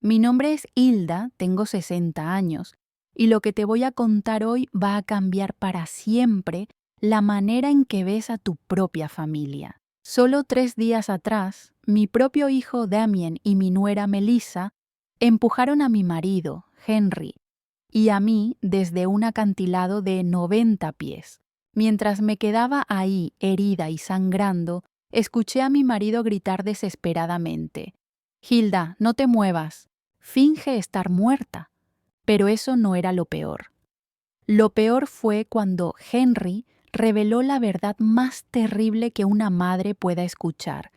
Mi nombre es Hilda, tengo 60 años, y lo que te voy a contar hoy va a cambiar para siempre la manera en que ves a tu propia familia. Solo 3 días atrás, mi propio hijo Damien y mi nuera Melissa empujaron a mi marido, Henry, y a mí desde un acantilado de 90 pies. Mientras me quedaba ahí, herida y sangrando, escuché a mi marido gritar desesperadamente: «Hilda, no te muevas. Finge estar muerta». Pero eso no era lo peor. Lo peor fue cuando Henry reveló la verdad más terrible que una madre pueda escuchar,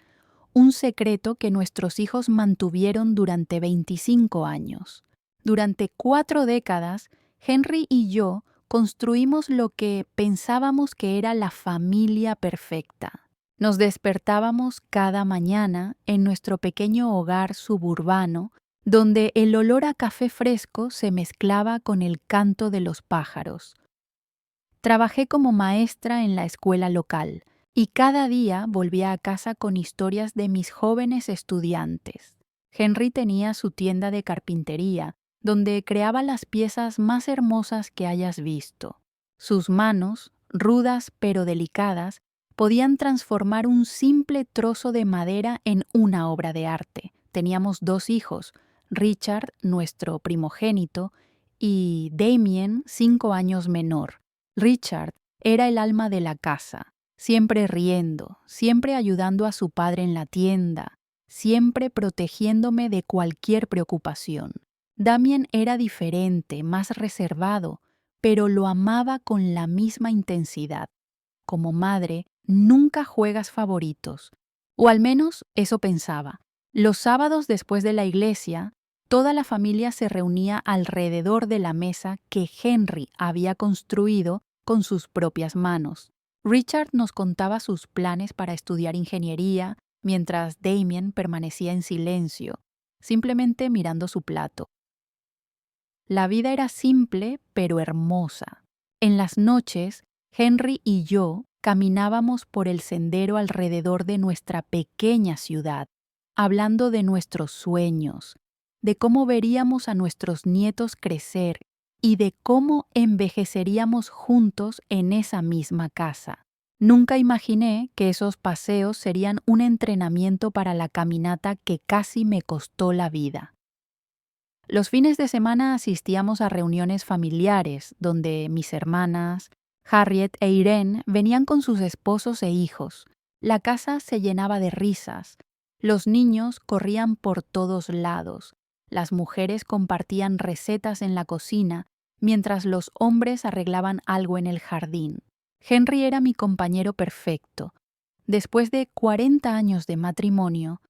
un secreto que nuestros hijos mantuvieron durante 25 años. Durante 4 décadas, Henry y yo construimos lo que pensábamos que era la familia perfecta. Nos despertábamos cada mañana en nuestro pequeño hogar suburbano, donde el olor a café fresco se mezclaba con el canto de los pájaros. Trabajé como maestra en la escuela local y cada día volvía a casa con historias de mis jóvenes estudiantes. Henry tenía su tienda de carpintería, donde creaba las piezas más hermosas que hayas visto. Sus manos, rudas pero delicadas, podían transformar un simple trozo de madera en una obra de arte. Teníamos 2 hijos, Richard, nuestro primogénito, y Damien, 5 años menor. Richard era el alma de la casa, siempre riendo, siempre ayudando a su padre en la tienda, siempre protegiéndome de cualquier preocupación. Damien era diferente, más reservado, pero lo amaba con la misma intensidad. Como madre, nunca juegas favoritos, o al menos eso pensaba. Los sábados después de la iglesia, toda la familia se reunía alrededor de la mesa que Henry había construido con sus propias manos. Richard nos contaba sus planes para estudiar ingeniería, mientras Damien permanecía en silencio, simplemente mirando su plato. La vida era simple, pero hermosa. En las noches, Henry y yo caminábamos por el sendero alrededor de nuestra pequeña ciudad, hablando de nuestros sueños, de cómo veríamos a nuestros nietos crecer y de cómo envejeceríamos juntos en esa misma casa. Nunca imaginé que esos paseos serían un entrenamiento para la caminata que casi me costó la vida. Los fines de semana asistíamos a reuniones familiares donde mis hermanas, Harriet e Irene, venían con sus esposos e hijos. La casa se llenaba de risas. Los niños corrían por todos lados. Las mujeres compartían recetas en la cocina, mientras los hombres arreglaban algo en el jardín. Henry era mi compañero perfecto. Después de 40 años de matrimonio,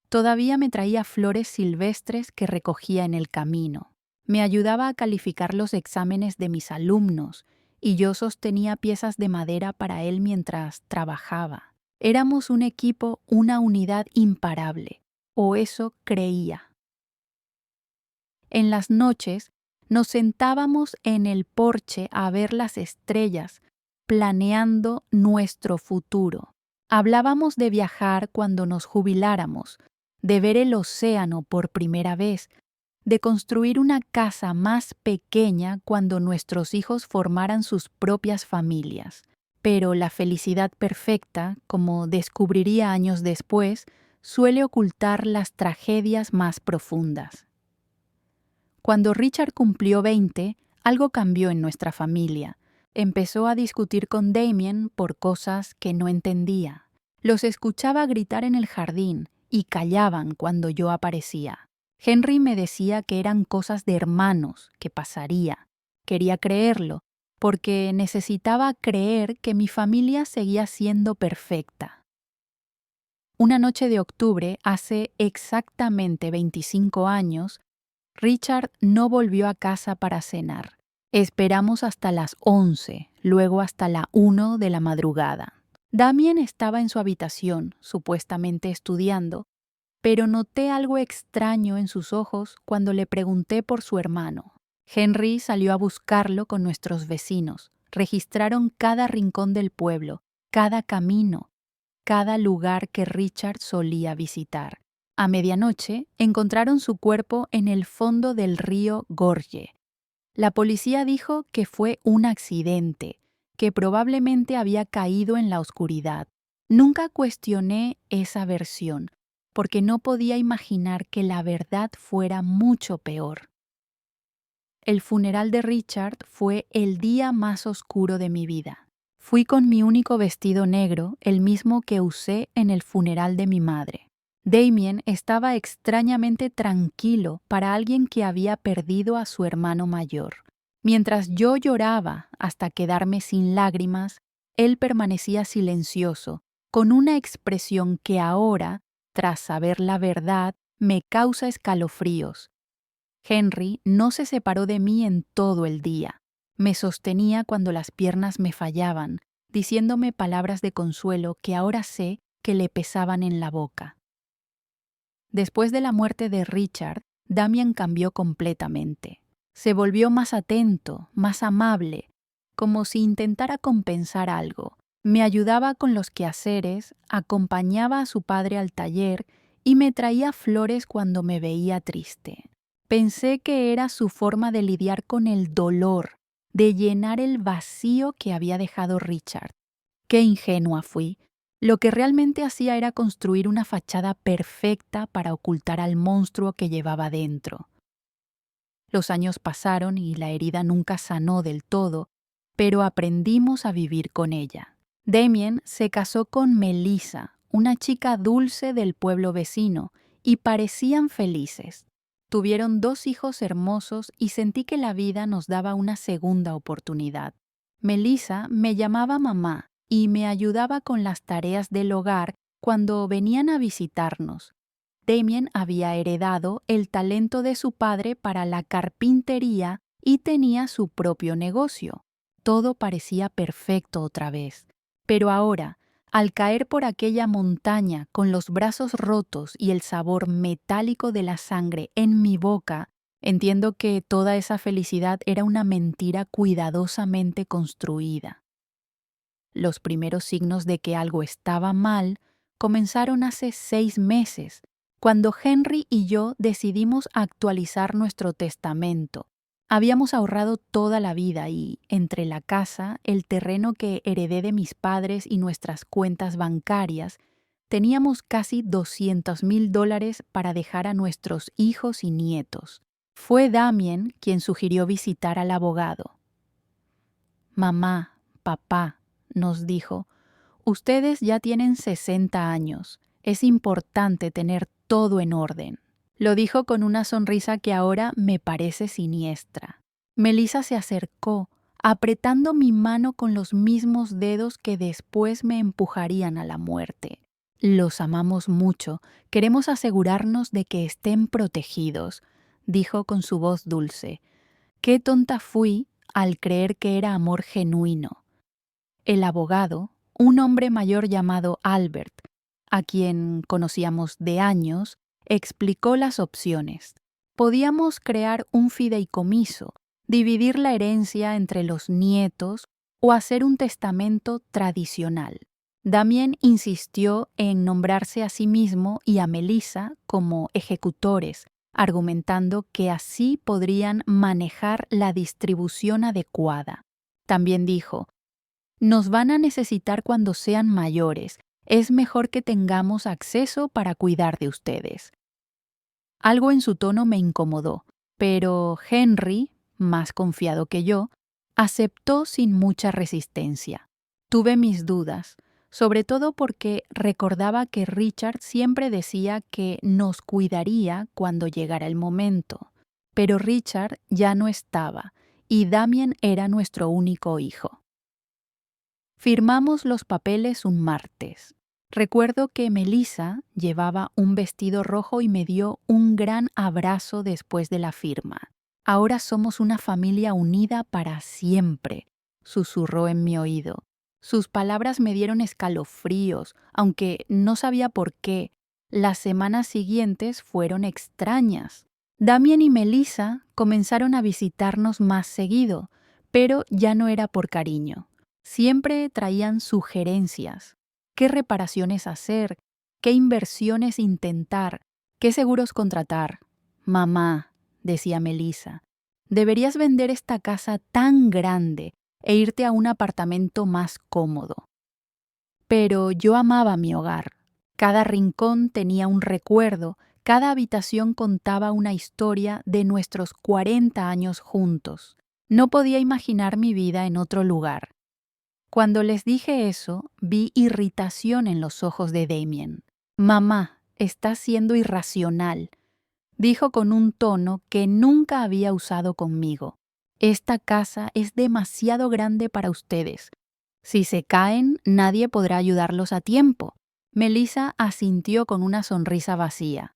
todavía me traía flores silvestres que recogía en el camino. Me ayudaba a calificar los exámenes de mis alumnos y yo sostenía piezas de madera para él mientras trabajaba. Éramos un equipo, una unidad imparable, o eso creía. En las noches nos sentábamos en el porche a ver las estrellas, planeando nuestro futuro. Hablábamos de viajar cuando nos jubiláramos, de ver el océano por primera vez, de construir una casa más pequeña cuando nuestros hijos formaran sus propias familias. Pero la felicidad perfecta, como descubriría años después, suele ocultar las tragedias más profundas. Cuando Richard cumplió 20, algo cambió en nuestra familia. Empezó a discutir con Damien por cosas que no entendía. Los escuchaba gritar en el jardín y callaban cuando yo aparecía. Henry me decía que eran cosas de hermanos, que pasaría. Quería creerlo, porque necesitaba creer que mi familia seguía siendo perfecta. Una noche de octubre, hace exactamente 25 años, Richard no volvió a casa para cenar. Esperamos hasta las 11, luego hasta la 1 de la madrugada. Damien estaba en su habitación, supuestamente estudiando, pero noté algo extraño en sus ojos cuando le pregunté por su hermano. Henry salió a buscarlo con nuestros vecinos. Registraron cada rincón del pueblo, cada camino, cada lugar que Richard solía visitar. A medianoche encontraron su cuerpo en el fondo del río Gorge. La policía dijo que fue un accidente, que probablemente había caído en la oscuridad. Nunca cuestioné esa versión, porque no podía imaginar que la verdad fuera mucho peor. El funeral de Richard fue el día más oscuro de mi vida. Fui con mi único vestido negro, el mismo que usé en el funeral de mi madre. Damien estaba extrañamente tranquilo para alguien que había perdido a su hermano mayor. Mientras yo lloraba hasta quedarme sin lágrimas, él permanecía silencioso, con una expresión que ahora, tras saber la verdad, me causa escalofríos. Henry no se separó de mí en todo el día. Me sostenía cuando las piernas me fallaban, diciéndome palabras de consuelo que ahora sé que le pesaban en la boca. Después de la muerte de Richard, Damien cambió completamente. Se volvió más atento, más amable, como si intentara compensar algo. Me ayudaba con los quehaceres, acompañaba a su padre al taller y me traía flores cuando me veía triste. Pensé que era su forma de lidiar con el dolor, de llenar el vacío que había dejado Richard. Qué ingenua fui. Lo que realmente hacía era construir una fachada perfecta para ocultar al monstruo que llevaba dentro. Los años pasaron y la herida nunca sanó del todo, pero aprendimos a vivir con ella. Damien se casó con Melissa, una chica dulce del pueblo vecino, y parecían felices. Tuvieron 2 hijos hermosos y sentí que la vida nos daba una segunda oportunidad. Melissa me llamaba mamá y me ayudaba con las tareas del hogar cuando venían a visitarnos. Damien había heredado el talento de su padre para la carpintería y tenía su propio negocio. Todo parecía perfecto otra vez. Pero ahora, al caer por aquella montaña con los brazos rotos y el sabor metálico de la sangre en mi boca, entiendo que toda esa felicidad era una mentira cuidadosamente construida. Los primeros signos de que algo estaba mal comenzaron hace 6 meses, cuando Henry y yo decidimos actualizar nuestro testamento. Habíamos ahorrado toda la vida y, entre la casa, el terreno que heredé de mis padres y nuestras cuentas bancarias, teníamos casi $200,000 para dejar a nuestros hijos y nietos. Fue Damien quien sugirió visitar al abogado. Mamá, papá, nos dijo, ustedes ya tienen 60 años. Es importante tener todo en orden. Lo dijo con una sonrisa que ahora me parece siniestra. Melissa se acercó, apretando mi mano con los mismos dedos que después me empujarían a la muerte. Los amamos mucho, queremos asegurarnos de que estén protegidos, dijo con su voz dulce. Qué tonta fui al creer que era amor genuino. El abogado, un hombre mayor llamado Albert, a quien conocíamos de años, explicó las opciones. Podíamos crear un fideicomiso, dividir la herencia entre los nietos o hacer un testamento tradicional. Damien insistió en nombrarse a sí mismo y a Melissa como ejecutores, argumentando que así podrían manejar la distribución adecuada. También dijo, nos van a necesitar cuando sean mayores. Es mejor que tengamos acceso para cuidar de ustedes. Algo en su tono me incomodó, pero Henry, más confiado que yo, aceptó sin mucha resistencia. Tuve mis dudas, sobre todo porque recordaba que Richard siempre decía que nos cuidaría cuando llegara el momento. Pero Richard ya no estaba, y Damien era nuestro único hijo. Firmamos los papeles un martes. Recuerdo que Melissa llevaba un vestido rojo y me dio un gran abrazo después de la firma. Ahora somos una familia unida para siempre, susurró en mi oído. Sus palabras me dieron escalofríos, aunque no sabía por qué. Las semanas siguientes fueron extrañas. Damien y Melissa comenzaron a visitarnos más seguido, pero ya no era por cariño. Siempre traían sugerencias. ¿Qué reparaciones hacer? ¿Qué inversiones intentar? ¿Qué seguros contratar? Mamá, decía Melissa, deberías vender esta casa tan grande e irte a un apartamento más cómodo. Pero yo amaba mi hogar. Cada rincón tenía un recuerdo, cada habitación contaba una historia de nuestros 40 años juntos. No podía imaginar mi vida en otro lugar. Cuando les dije eso, vi irritación en los ojos de Damien. Mamá, estás siendo irracional, dijo con un tono que nunca había usado conmigo. Esta casa es demasiado grande para ustedes. Si se caen, nadie podrá ayudarlos a tiempo. Melissa asintió con una sonrisa vacía.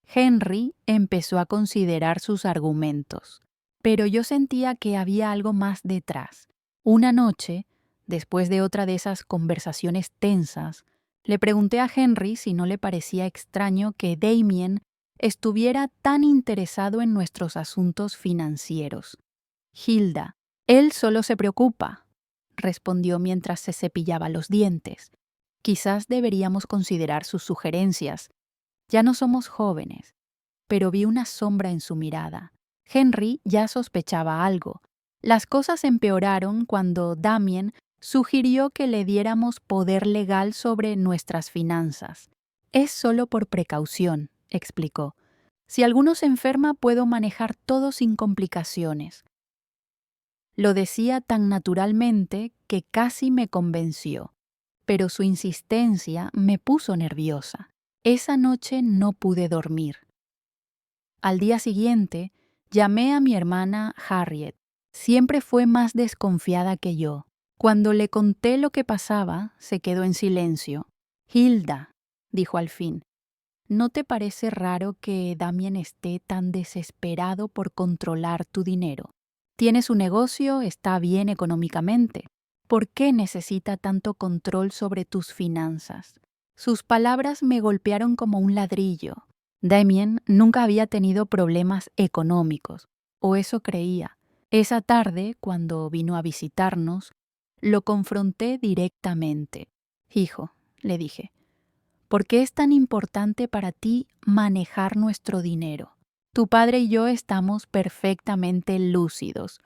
Henry empezó a considerar sus argumentos, pero yo sentía que había algo más detrás. Una noche, después de otra de esas conversaciones tensas, le pregunté a Henry si no le parecía extraño que Damien estuviera tan interesado en nuestros asuntos financieros. Hilda, él solo se preocupa, respondió mientras se cepillaba los dientes. Quizás deberíamos considerar sus sugerencias. Ya no somos jóvenes, pero vi una sombra en su mirada. Henry ya sospechaba algo. Las cosas empeoraron cuando Damien sugirió que le diéramos poder legal sobre nuestras finanzas. Es solo por precaución, explicó. Si alguno se enferma, puedo manejar todo sin complicaciones. Lo decía tan naturalmente que casi me convenció, pero su insistencia me puso nerviosa. Esa noche no pude dormir. Al día siguiente, llamé a mi hermana Harriet. Siempre fue más desconfiada que yo. Cuando le conté lo que pasaba, se quedó en silencio. Hilda, dijo al fin, ¿no te parece raro que Damien esté tan desesperado por controlar tu dinero? Tiene su negocio, está bien económicamente. ¿Por qué necesita tanto control sobre tus finanzas? Sus palabras me golpearon como un ladrillo. Damien nunca había tenido problemas económicos, o eso creía. Esa tarde, cuando vino a visitarnos, lo confronté directamente. Hijo, le dije, ¿por qué es tan importante para ti manejar nuestro dinero? Tu padre y yo estamos perfectamente lúcidos.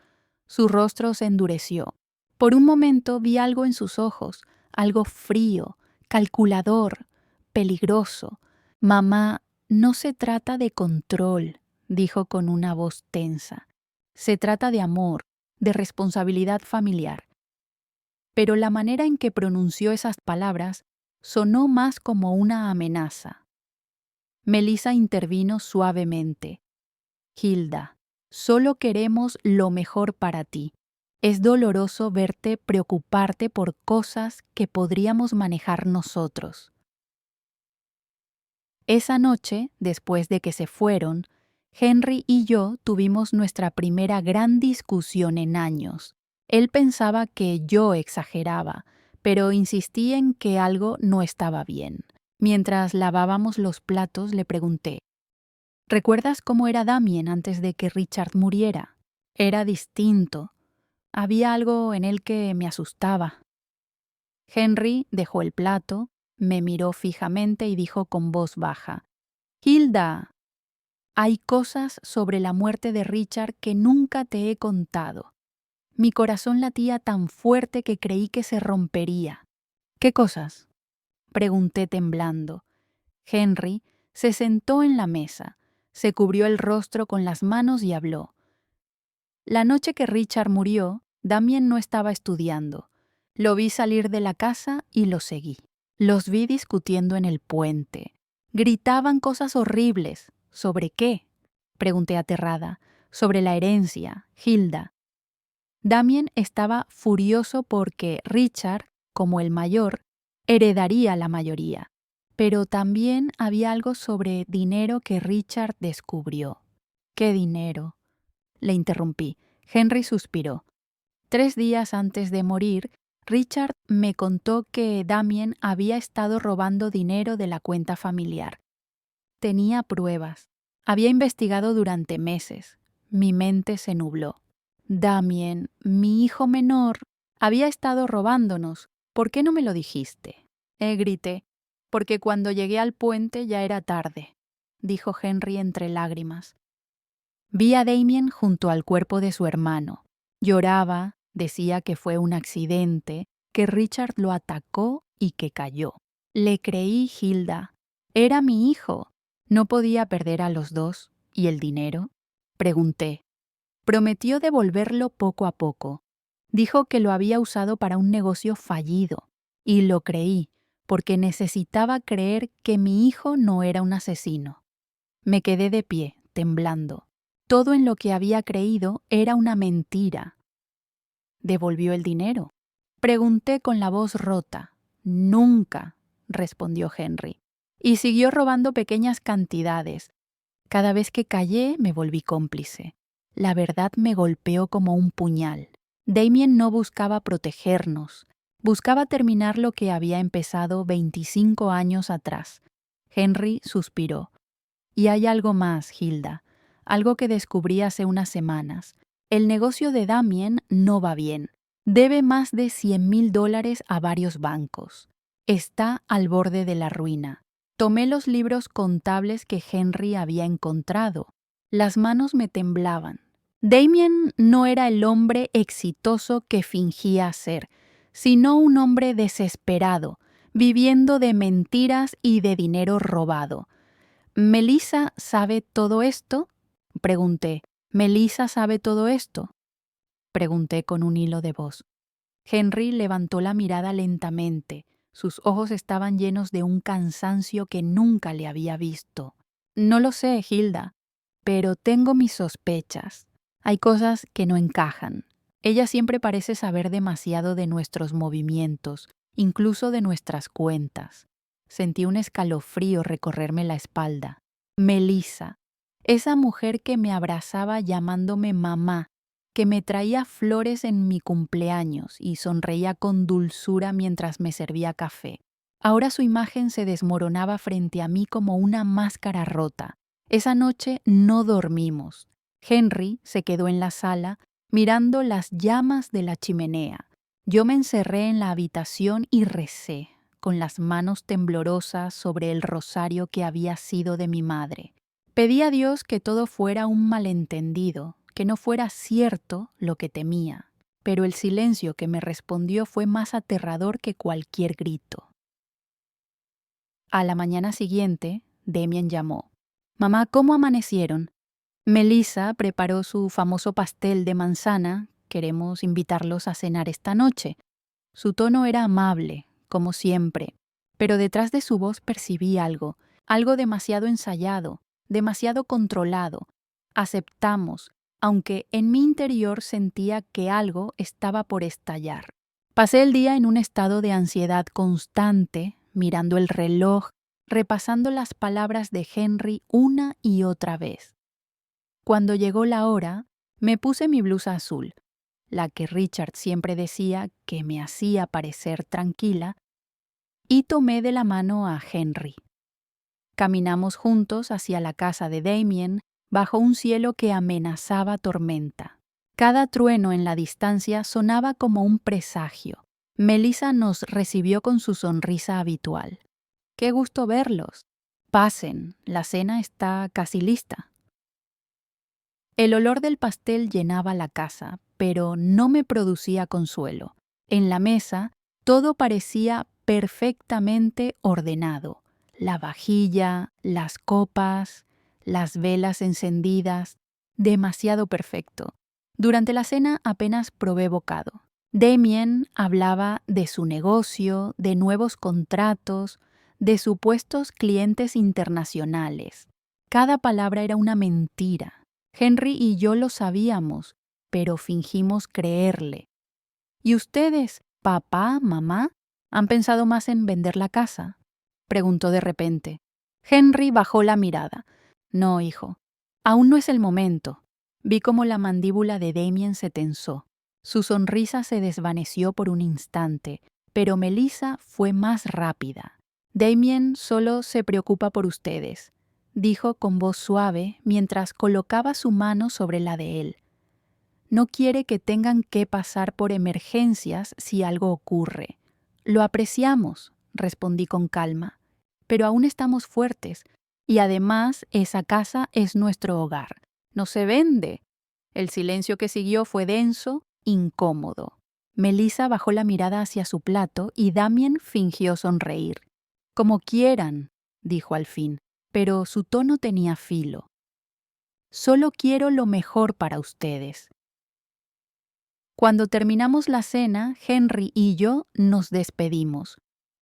Su rostro se endureció. Por un momento vi algo en sus ojos, algo frío, calculador, peligroso. Mamá, no se trata de control, dijo con una voz tensa. Se trata de amor, de responsabilidad familiar. Pero la manera en que pronunció esas palabras sonó más como una amenaza. Melissa intervino suavemente. Hilda, solo queremos lo mejor para ti. Es doloroso verte preocuparte por cosas que podríamos manejar nosotros. Esa noche, después de que se fueron, Henry y yo tuvimos nuestra primera gran discusión en años. Él pensaba que yo exageraba, pero insistí en que algo no estaba bien. Mientras lavábamos los platos, le pregunté, ¿recuerdas cómo era Damien antes de que Richard muriera? Era distinto. Había algo en él que me asustaba. Henry dejó el plato, me miró fijamente y dijo con voz baja, Hilda, hay cosas sobre la muerte de Richard que nunca te he contado. Mi corazón latía tan fuerte que creí que se rompería. ¿Qué cosas? Pregunté temblando. Henry se sentó en la mesa, se cubrió el rostro con las manos y habló. La noche que Richard murió, Damien no estaba estudiando. Lo vi salir de la casa y lo seguí. Los vi discutiendo en el puente. Gritaban cosas horribles. ¿Sobre qué? Pregunté aterrada. Sobre la herencia, Hilda. Damien estaba furioso porque Richard, como el mayor, heredaría la mayoría. Pero también había algo sobre dinero que Richard descubrió. ¿Qué dinero? Le interrumpí. Henry suspiró. 3 días antes de morir, Richard me contó que Damien había estado robando dinero de la cuenta familiar. Tenía pruebas. Había investigado durante meses. Mi mente se nubló. Damien, mi hijo menor, había estado robándonos. ¿Por qué no me lo dijiste? Grité, porque cuando llegué al puente ya era tarde. dijo Henry entre lágrimas. Vi a Damien junto al cuerpo de su hermano. Lloraba, decía que fue un accidente, que Richard lo atacó y que cayó. Le creí, Hilda. Era mi hijo. ¿No podía perder a los dos? ¿Y el dinero? Pregunté. Prometió devolverlo poco a poco. Dijo que lo había usado para un negocio fallido. Y lo creí, porque necesitaba creer que mi hijo no era un asesino. Me quedé de pie, temblando. Todo en lo que había creído era una mentira. ¿Devolvió el dinero? Pregunté con la voz rota. Nunca, respondió Henry. Y siguió robando pequeñas cantidades. Cada vez que callé me volví cómplice. La verdad me golpeó como un puñal. Damien no buscaba protegernos. Buscaba terminar lo que había empezado 25 años atrás. Henry suspiró. Y hay algo más, Hilda. Algo que descubrí hace unas semanas. El negocio de Damien no va bien. Debe más de $100,000 a varios bancos. Está al borde de la ruina. Tomé los libros contables que Henry había encontrado. Las manos me temblaban. Damien no era el hombre exitoso que fingía ser, sino un hombre desesperado, viviendo de mentiras y de dinero robado. ¿Melissa sabe todo esto? Pregunté. ¿Melissa sabe todo esto? Pregunté con un hilo de voz. Henry levantó la mirada lentamente. Sus ojos estaban llenos de un cansancio que nunca le había visto. No lo sé, Hilda, pero tengo mis sospechas. Hay cosas que no encajan. Ella siempre parece saber demasiado de nuestros movimientos, incluso de nuestras cuentas. Sentí un escalofrío recorrerme la espalda. Melissa, esa mujer que me abrazaba llamándome mamá, que me traía flores en mi cumpleaños y sonreía con dulzura mientras me servía café. Ahora su imagen se desmoronaba frente a mí como una máscara rota. Esa noche no dormimos. Henry se quedó en la sala mirando las llamas de la chimenea. Yo me encerré en la habitación y recé, con las manos temblorosas sobre el rosario que había sido de mi madre. Pedí a Dios que todo fuera un malentendido, que no fuera cierto lo que temía, pero el silencio que me respondió fue más aterrador que cualquier grito. A la mañana siguiente, Damien llamó. «Mamá, ¿cómo amanecieron?» Melissa preparó su famoso pastel de manzana. Queremos invitarlos a cenar esta noche. Su tono era amable, como siempre, pero detrás de su voz percibí algo demasiado ensayado, demasiado controlado. Aceptamos, aunque en mi interior sentía que algo estaba por estallar. Pasé el día en un estado de ansiedad constante, mirando el reloj, repasando las palabras de Henry una y otra vez. Cuando llegó la hora, me puse mi blusa azul, la que Richard siempre decía que me hacía parecer tranquila, y tomé de la mano a Henry. Caminamos juntos hacia la casa de Damien, bajo un cielo que amenazaba tormenta. Cada trueno en la distancia sonaba como un presagio. Melissa nos recibió con su sonrisa habitual. «Qué gusto verlos. Pasen, la cena está casi lista». El olor del pastel llenaba la casa, pero no me producía consuelo. En la mesa, todo parecía perfectamente ordenado. La vajilla, las copas, las velas encendidas, demasiado perfecto. Durante la cena apenas probé bocado. Damien hablaba de su negocio, de nuevos contratos, de supuestos clientes internacionales. Cada palabra era una mentira. Henry y yo lo sabíamos, pero fingimos creerle. ¿Y ustedes, papá, mamá, han pensado más en vender la casa?, preguntó de repente. Henry bajó la mirada. «No, hijo, aún no es el momento». Vi cómo la mandíbula de Damien se tensó. Su sonrisa se desvaneció por un instante, pero Melissa fue más rápida. «Damien solo se preocupa por ustedes», dijo con voz suave mientras colocaba su mano sobre la de él. «No quiere que tengan que pasar por emergencias si algo ocurre». «Lo apreciamos», respondí con calma, «pero aún estamos fuertes. Y además, esa casa es nuestro hogar. No se vende. El silencio que siguió fue denso, incómodo. Melissa bajó la mirada hacia su plato y Damien fingió sonreír. Como quieran, dijo al fin, pero su tono tenía filo. Solo quiero lo mejor para ustedes. Cuando terminamos la cena, Henry y yo nos despedimos.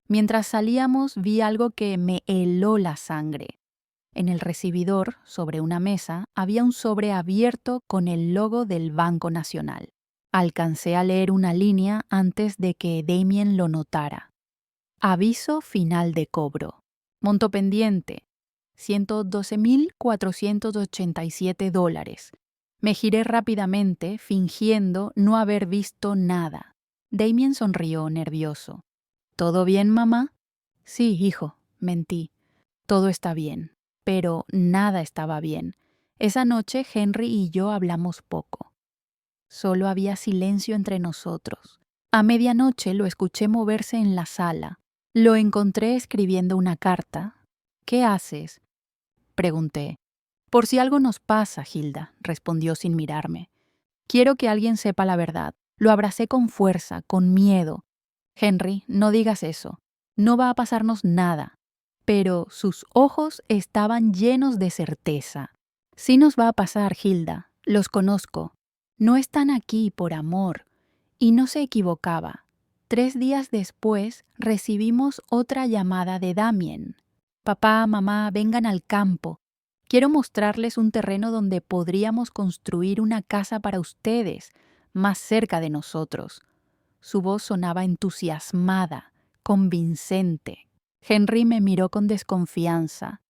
Mientras salíamos vi algo que me heló la sangre. En el recibidor, sobre una mesa, había un sobre abierto con el logo del Banco Nacional. Alcancé a leer una línea antes de que Damien lo notara. Aviso final de cobro. Monto pendiente, $112,487. Me giré rápidamente, fingiendo no haber visto nada. Damien sonrió nervioso. ¿Todo bien, mamá? Sí, hijo, mentí. Todo está bien. Pero nada estaba bien. Esa noche Henry y yo hablamos poco. Solo había silencio entre nosotros. A medianoche lo escuché moverse en la sala. Lo encontré escribiendo una carta. ¿Qué haces? Pregunté. Por si algo nos pasa, Hilda, respondió sin mirarme. Quiero que alguien sepa la verdad. Lo abracé con fuerza, con miedo. Henry, no digas eso. No va a pasarnos nada. Pero sus ojos estaban llenos de certeza. Sí nos va a pasar, Hilda. Los conozco. No están aquí por amor. Y no se equivocaba. 3 días después recibimos otra llamada de Damien. Papá, mamá, vengan al campo. Quiero mostrarles un terreno donde podríamos construir una casa para ustedes, más cerca de nosotros. Su voz sonaba entusiasmada, convincente. Henry me miró con desconfianza.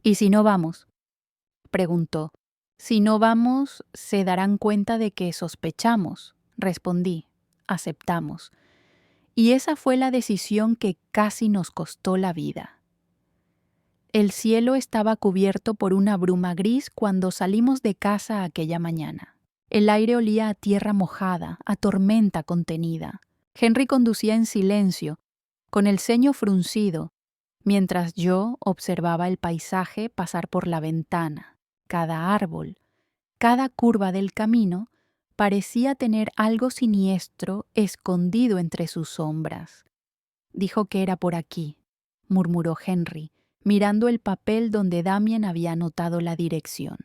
¿Y si no vamos? Preguntó. Si no vamos, se darán cuenta de que sospechamos. Respondí. Aceptamos. Y esa fue la decisión que casi nos costó la vida. El cielo estaba cubierto por una bruma gris cuando salimos de casa aquella mañana. El aire olía a tierra mojada, a tormenta contenida. Henry conducía en silencio, con el ceño fruncido, mientras yo observaba el paisaje pasar por la ventana. Cada árbol, cada curva del camino parecía tener algo siniestro escondido entre sus sombras. Dijo que era por aquí, murmuró Henry, mirando el papel donde Damien había anotado la dirección.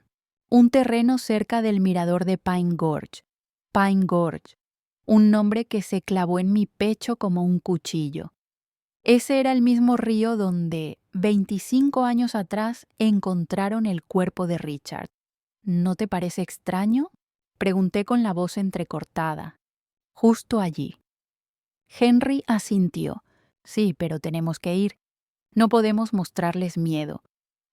Un terreno cerca del mirador de Pine Gorge. Pine Gorge, un nombre que se clavó en mi pecho como un cuchillo. Ese era el mismo río donde, 25 años atrás, encontraron el cuerpo de Richard. ¿No te parece extraño? Pregunté con la voz entrecortada. Justo allí. Henry asintió. Sí, pero tenemos que ir. No podemos mostrarles miedo.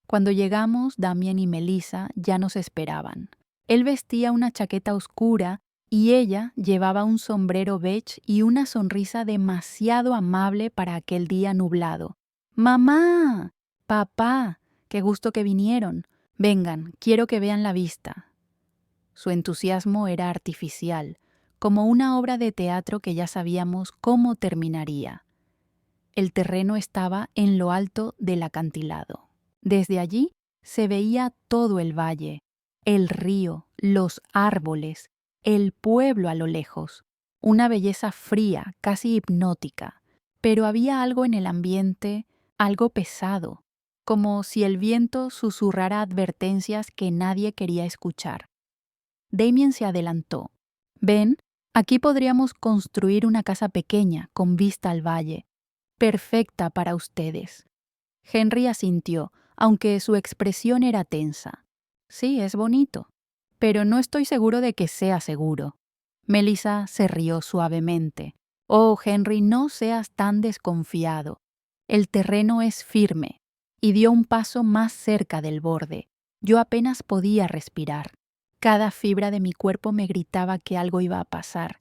Cuando llegamos, Damien y Melissa ya nos esperaban. Él vestía una chaqueta oscura y ella llevaba un sombrero beige y una sonrisa demasiado amable para aquel día nublado. ¡Mamá! ¡Papá! ¡Qué gusto que vinieron! Vengan, quiero que vean la vista. Su entusiasmo era artificial, como una obra de teatro que ya sabíamos cómo terminaría. El terreno estaba en lo alto del acantilado. Desde allí se veía todo el valle, el río, los árboles, el pueblo a lo lejos. Una belleza fría, casi hipnótica. Pero había algo en el ambiente, algo pesado, como si el viento susurrara advertencias que nadie quería escuchar. Damien se adelantó. «Ven, aquí podríamos construir una casa pequeña con vista al valle, perfecta para ustedes». Henry asintió, aunque su expresión era tensa. «Sí, es bonito, pero no estoy seguro de que sea seguro». Melissa se rió suavemente. «Oh, Henry, no seas tan desconfiado. El terreno es firme». Y dio un paso más cerca del borde. Yo apenas podía respirar. Cada fibra de mi cuerpo me gritaba que algo iba a pasar.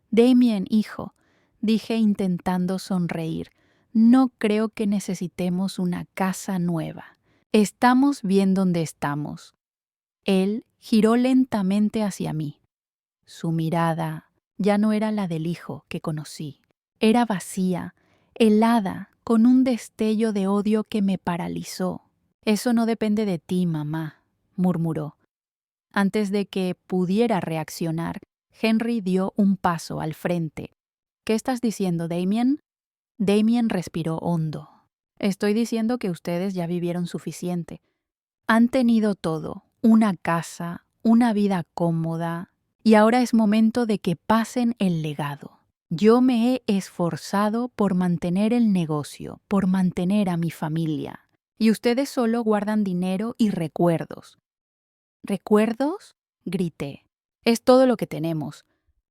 «Damien, hijo», dije intentando sonreír, «no creo que necesitemos una casa nueva. Estamos bien donde estamos». Él giró lentamente hacia mí. Su mirada ya no era la del hijo que conocí. Era vacía, helada, con un destello de odio que me paralizó. Eso no depende de ti, mamá, murmuró. Antes de que pudiera reaccionar, Henry dio un paso al frente. ¿Qué estás diciendo, Damien? Damien respiró hondo. Estoy diciendo que ustedes ya vivieron suficiente. Han tenido todo, una casa, una vida cómoda, y ahora es momento de que pasen el legado. Yo me he esforzado por mantener el negocio, por mantener a mi familia, y ustedes solo guardan dinero y recuerdos. ¿Recuerdos? Grité. Es todo lo que tenemos.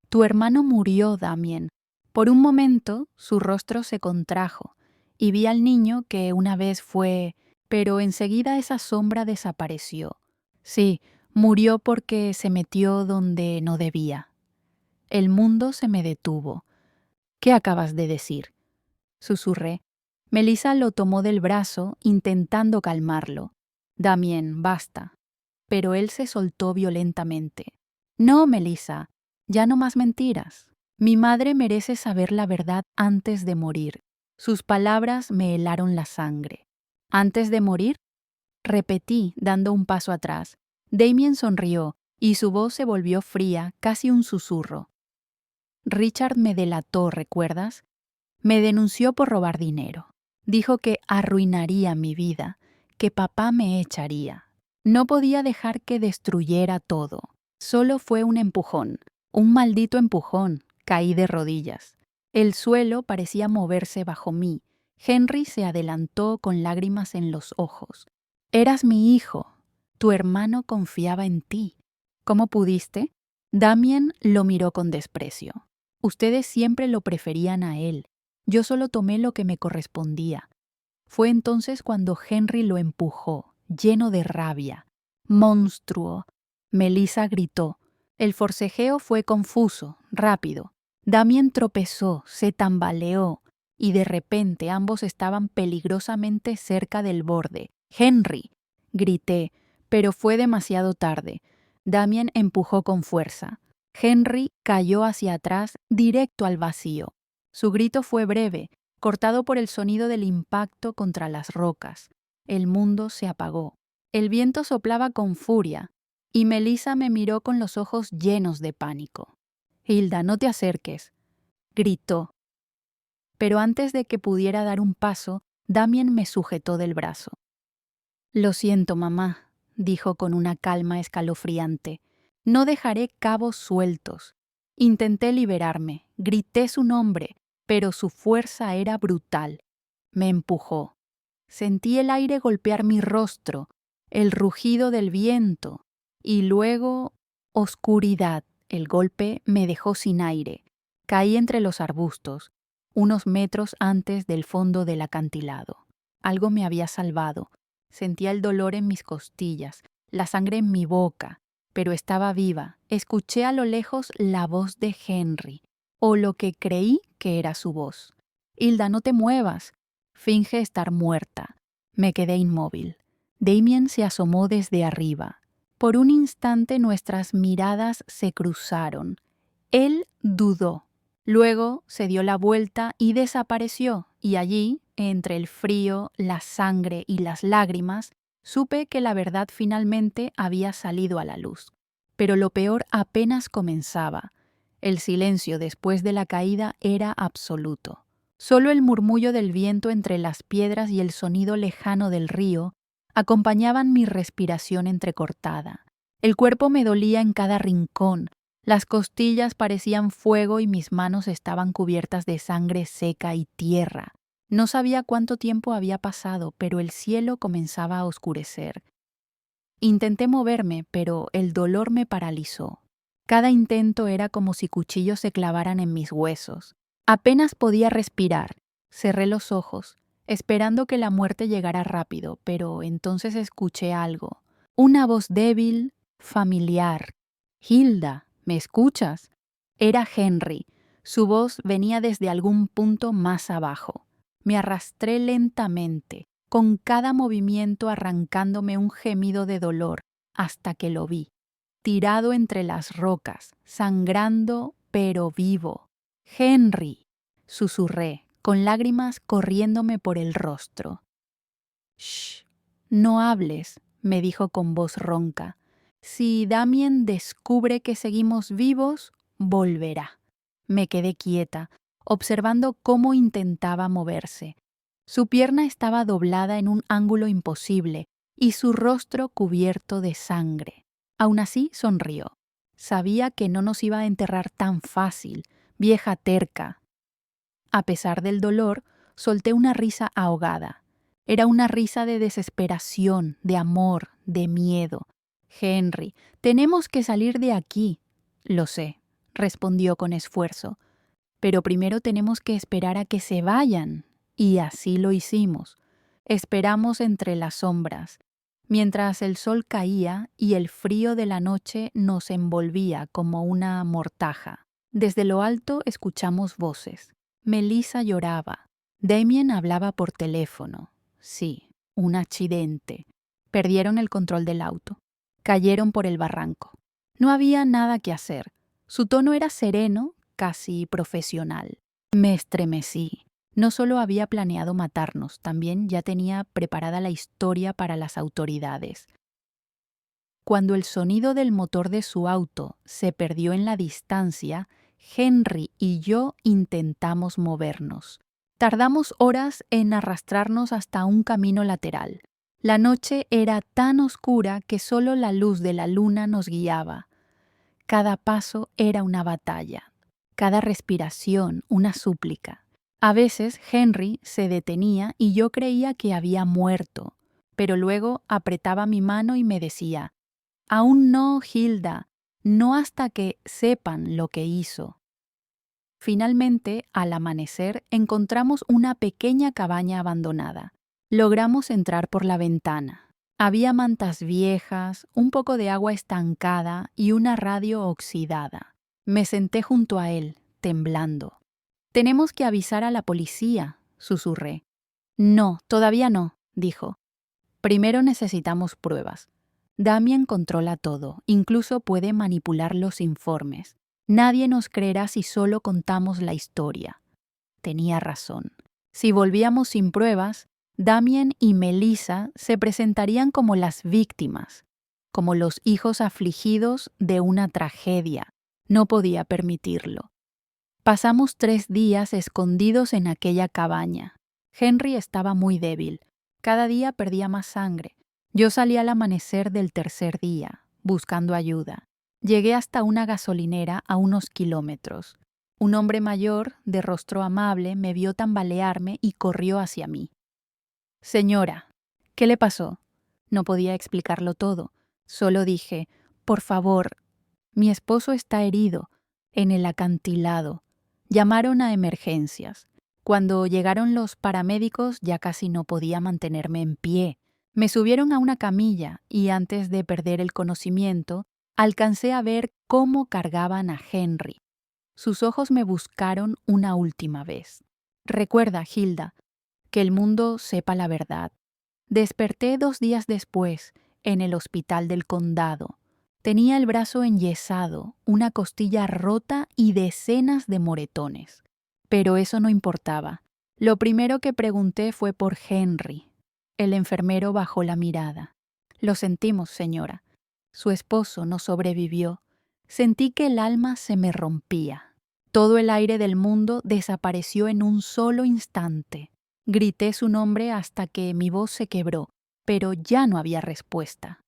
Tu hermano murió, Damien. Por un momento, su rostro se contrajo, y vi al niño que una vez fue, pero enseguida esa sombra desapareció. Sí, murió porque se metió donde no debía. El mundo se me detuvo. ¿Qué acabas de decir? Susurré. Melissa lo tomó del brazo, intentando calmarlo. Damien, basta. Pero él se soltó violentamente. No, Melissa, ya no más mentiras. Mi madre merece saber la verdad antes de morir. Sus palabras me helaron la sangre. ¿Antes de morir? Repetí, dando un paso atrás. Damien sonrió, y su voz se volvió fría, casi un susurro. Richard me delató, ¿recuerdas? Me denunció por robar dinero. Dijo que arruinaría mi vida, que papá me echaría. No podía dejar que destruyera todo. Solo fue un empujón, un maldito empujón. Caí de rodillas. El suelo parecía moverse bajo mí. Henry se adelantó con lágrimas en los ojos. Eras mi hijo. Tu hermano confiaba en ti. ¿Cómo pudiste? Damien lo miró con desprecio. Ustedes siempre lo preferían a él. Yo solo tomé lo que me correspondía. Fue entonces cuando Henry lo empujó, lleno de rabia. ¡Monstruo! Melissa gritó. El forcejeo fue confuso, rápido. Damien tropezó, se tambaleó, y de repente ambos estaban peligrosamente cerca del borde. ¡Henry! Grité, pero fue demasiado tarde. Damien empujó con fuerza. Henry cayó hacia atrás, directo al vacío. Su grito fue breve, cortado por el sonido del impacto contra las rocas. El mundo se apagó. El viento soplaba con furia, y Melissa me miró con los ojos llenos de pánico. «Hilda, no te acerques», gritó. Pero antes de que pudiera dar un paso, Damien me sujetó del brazo. «Lo siento, mamá», dijo con una calma escalofriante. «No dejaré cabos sueltos». Intenté liberarme, grité su nombre, pero su fuerza era brutal. Me empujó. Sentí el aire golpear mi rostro, el rugido del viento, y luego oscuridad. El golpe me dejó sin aire. Caí entre los arbustos, unos metros antes del fondo del acantilado. Algo me había salvado. Sentía el dolor en mis costillas, la sangre en mi boca, pero estaba viva. Escuché a lo lejos la voz de Henry, o lo que creí que era su voz. «Hilda, no te muevas. Finge estar muerta». Me quedé inmóvil. Damien se asomó desde arriba. Por un instante nuestras miradas se cruzaron. Él dudó. Luego se dio la vuelta y desapareció, y allí, entre el frío, la sangre y las lágrimas, supe que la verdad finalmente había salido a la luz. Pero lo peor apenas comenzaba. El silencio después de la caída era absoluto. Solo el murmullo del viento entre las piedras y el sonido lejano del río acompañaban mi respiración entrecortada. El cuerpo me dolía en cada rincón, las costillas parecían fuego y mis manos estaban cubiertas de sangre seca y tierra. No sabía cuánto tiempo había pasado, pero el cielo comenzaba a oscurecer. Intenté moverme, pero el dolor me paralizó. Cada intento era como si cuchillos se clavaran en mis huesos. Apenas podía respirar. Cerré los ojos, esperando que la muerte llegara rápido, pero entonces escuché algo. Una voz débil, familiar. «Hilda, ¿me escuchas?» Era Henry. Su voz venía desde algún punto más abajo. Me arrastré lentamente, con cada movimiento arrancándome un gemido de dolor, hasta que lo vi, tirado entre las rocas, sangrando pero vivo. «Henry», susurré, con lágrimas corriéndome por el rostro. «Shh, No hables, me dijo con voz ronca. Si Damien descubre que seguimos vivos, volverá. Me quedé quieta, observando cómo intentaba moverse. Su pierna estaba doblada en un ángulo imposible y su rostro cubierto de sangre. Aún así sonrió. Sabía que no nos iba a enterrar tan fácil, vieja terca. A pesar del dolor, solté una risa ahogada. Era una risa de desesperación, de amor, de miedo. Henry, tenemos que salir de aquí. Lo sé, respondió con esfuerzo. Pero primero tenemos que esperar a que se vayan. Y así lo hicimos. Esperamos entre las sombras, mientras el sol caía y el frío de la noche nos envolvía como una mortaja. Desde lo alto escuchamos voces. Melissa lloraba. Damien hablaba por teléfono. Sí, un accidente. Perdieron el control del auto. Cayeron por el barranco. No había nada que hacer. Su tono era sereno, casi profesional. Me estremecí. No solo había planeado matarnos, también ya tenía preparada la historia para las autoridades. Cuando el sonido del motor de su auto se perdió en la distancia, Henry y yo intentamos movernos. Tardamos horas en arrastrarnos hasta un camino lateral. La noche era tan oscura que solo la luz de la luna nos guiaba. Cada paso era una batalla, cada respiración una súplica. A veces Henry se detenía y yo creía que había muerto, pero luego apretaba mi mano y me decía: «Aún no, Hilda, no hasta que sepan lo que hizo». Finalmente, al amanecer, encontramos una pequeña cabaña abandonada. Logramos entrar por la ventana. Había mantas viejas, un poco de agua estancada y una radio oxidada. Me senté junto a él, temblando. «Tenemos que avisar a la policía», susurré. «No, todavía no», dijo. «Primero necesitamos pruebas. Damien controla todo, incluso puede manipular los informes. Nadie nos creerá si solo contamos la historia». Tenía razón. Si volvíamos sin pruebas, Damien y Melissa se presentarían como las víctimas, como los hijos afligidos de una tragedia. No podía permitirlo. Pasamos 3 días escondidos en aquella cabaña. Henry estaba muy débil. Cada día perdía más sangre. Yo salí al amanecer del tercer día, buscando ayuda. Llegué hasta una gasolinera a unos kilómetros. Un hombre mayor, de rostro amable, me vio tambalearme y corrió hacia mí. «Señora, ¿qué le pasó?». No podía explicarlo todo. Solo dije: «Por favor, mi esposo está herido, en el acantilado». Llamaron a emergencias. Cuando llegaron los paramédicos ya casi no podía mantenerme en pie. Me subieron a una camilla y antes de perder el conocimiento, alcancé a ver cómo cargaban a Henry. Sus ojos me buscaron una última vez. «Recuerda, Hilda, que el mundo sepa la verdad». Desperté 2 días después, en el hospital del condado. Tenía el brazo enyesado, una costilla rota y decenas de moretones. Pero eso no importaba. Lo primero que pregunté fue por Henry. El enfermero bajó la mirada. «Lo sentimos, señora. Su esposo no sobrevivió». Sentí que el alma se me rompía. Todo el aire del mundo desapareció en un solo instante. Grité su nombre hasta que mi voz se quebró, pero ya no había respuesta.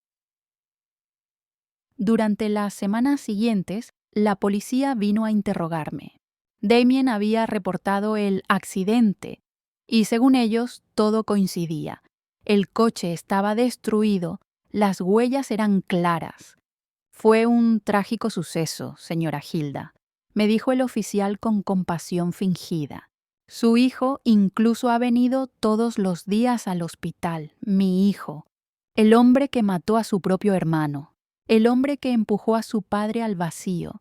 Durante las semanas siguientes, la policía vino a interrogarme. Damien había reportado el accidente y, según ellos, todo coincidía. El coche estaba destruido, las huellas eran claras. «Fue un trágico suceso, señora Hilda», me dijo el oficial con compasión fingida. «Su hijo incluso ha venido todos los días al hospital, mi hijo. El hombre que mató a su propio hermano. El hombre que empujó a su padre al vacío.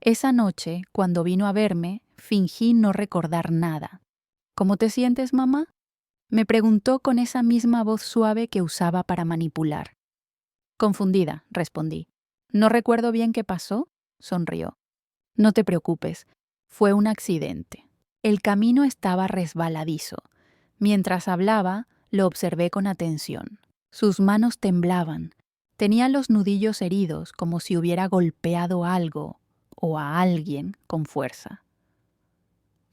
Esa noche, cuando vino a verme, fingí no recordar nada». «¿Cómo te sientes, mamá?», me preguntó con esa misma voz suave que usaba para manipular. «Confundida», respondí. «¿No recuerdo bien qué pasó?», sonrió. «No te preocupes, fue un accidente». El camino estaba resbaladizo. Mientras hablaba, lo observé con atención. Sus manos temblaban. Tenía los nudillos heridos como si hubiera golpeado algo o a alguien con fuerza.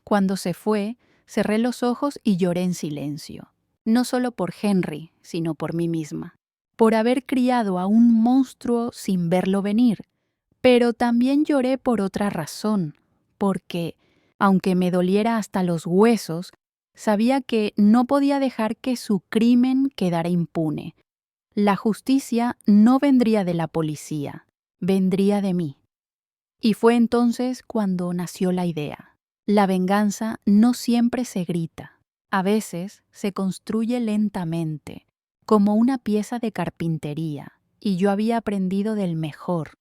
Cuando se fue, cerré los ojos y lloré en silencio. No solo por Henry, sino por mí misma. Por haber criado a un monstruo sin verlo venir. Pero también lloré por otra razón. Porque, aunque me doliera hasta los huesos, sabía que no podía dejar que su crimen quedara impune. La justicia no vendría de la policía, vendría de mí. Y fue entonces cuando nació la idea. La venganza no siempre se grita, a veces se construye lentamente, como una pieza de carpintería, y yo había aprendido del mejor.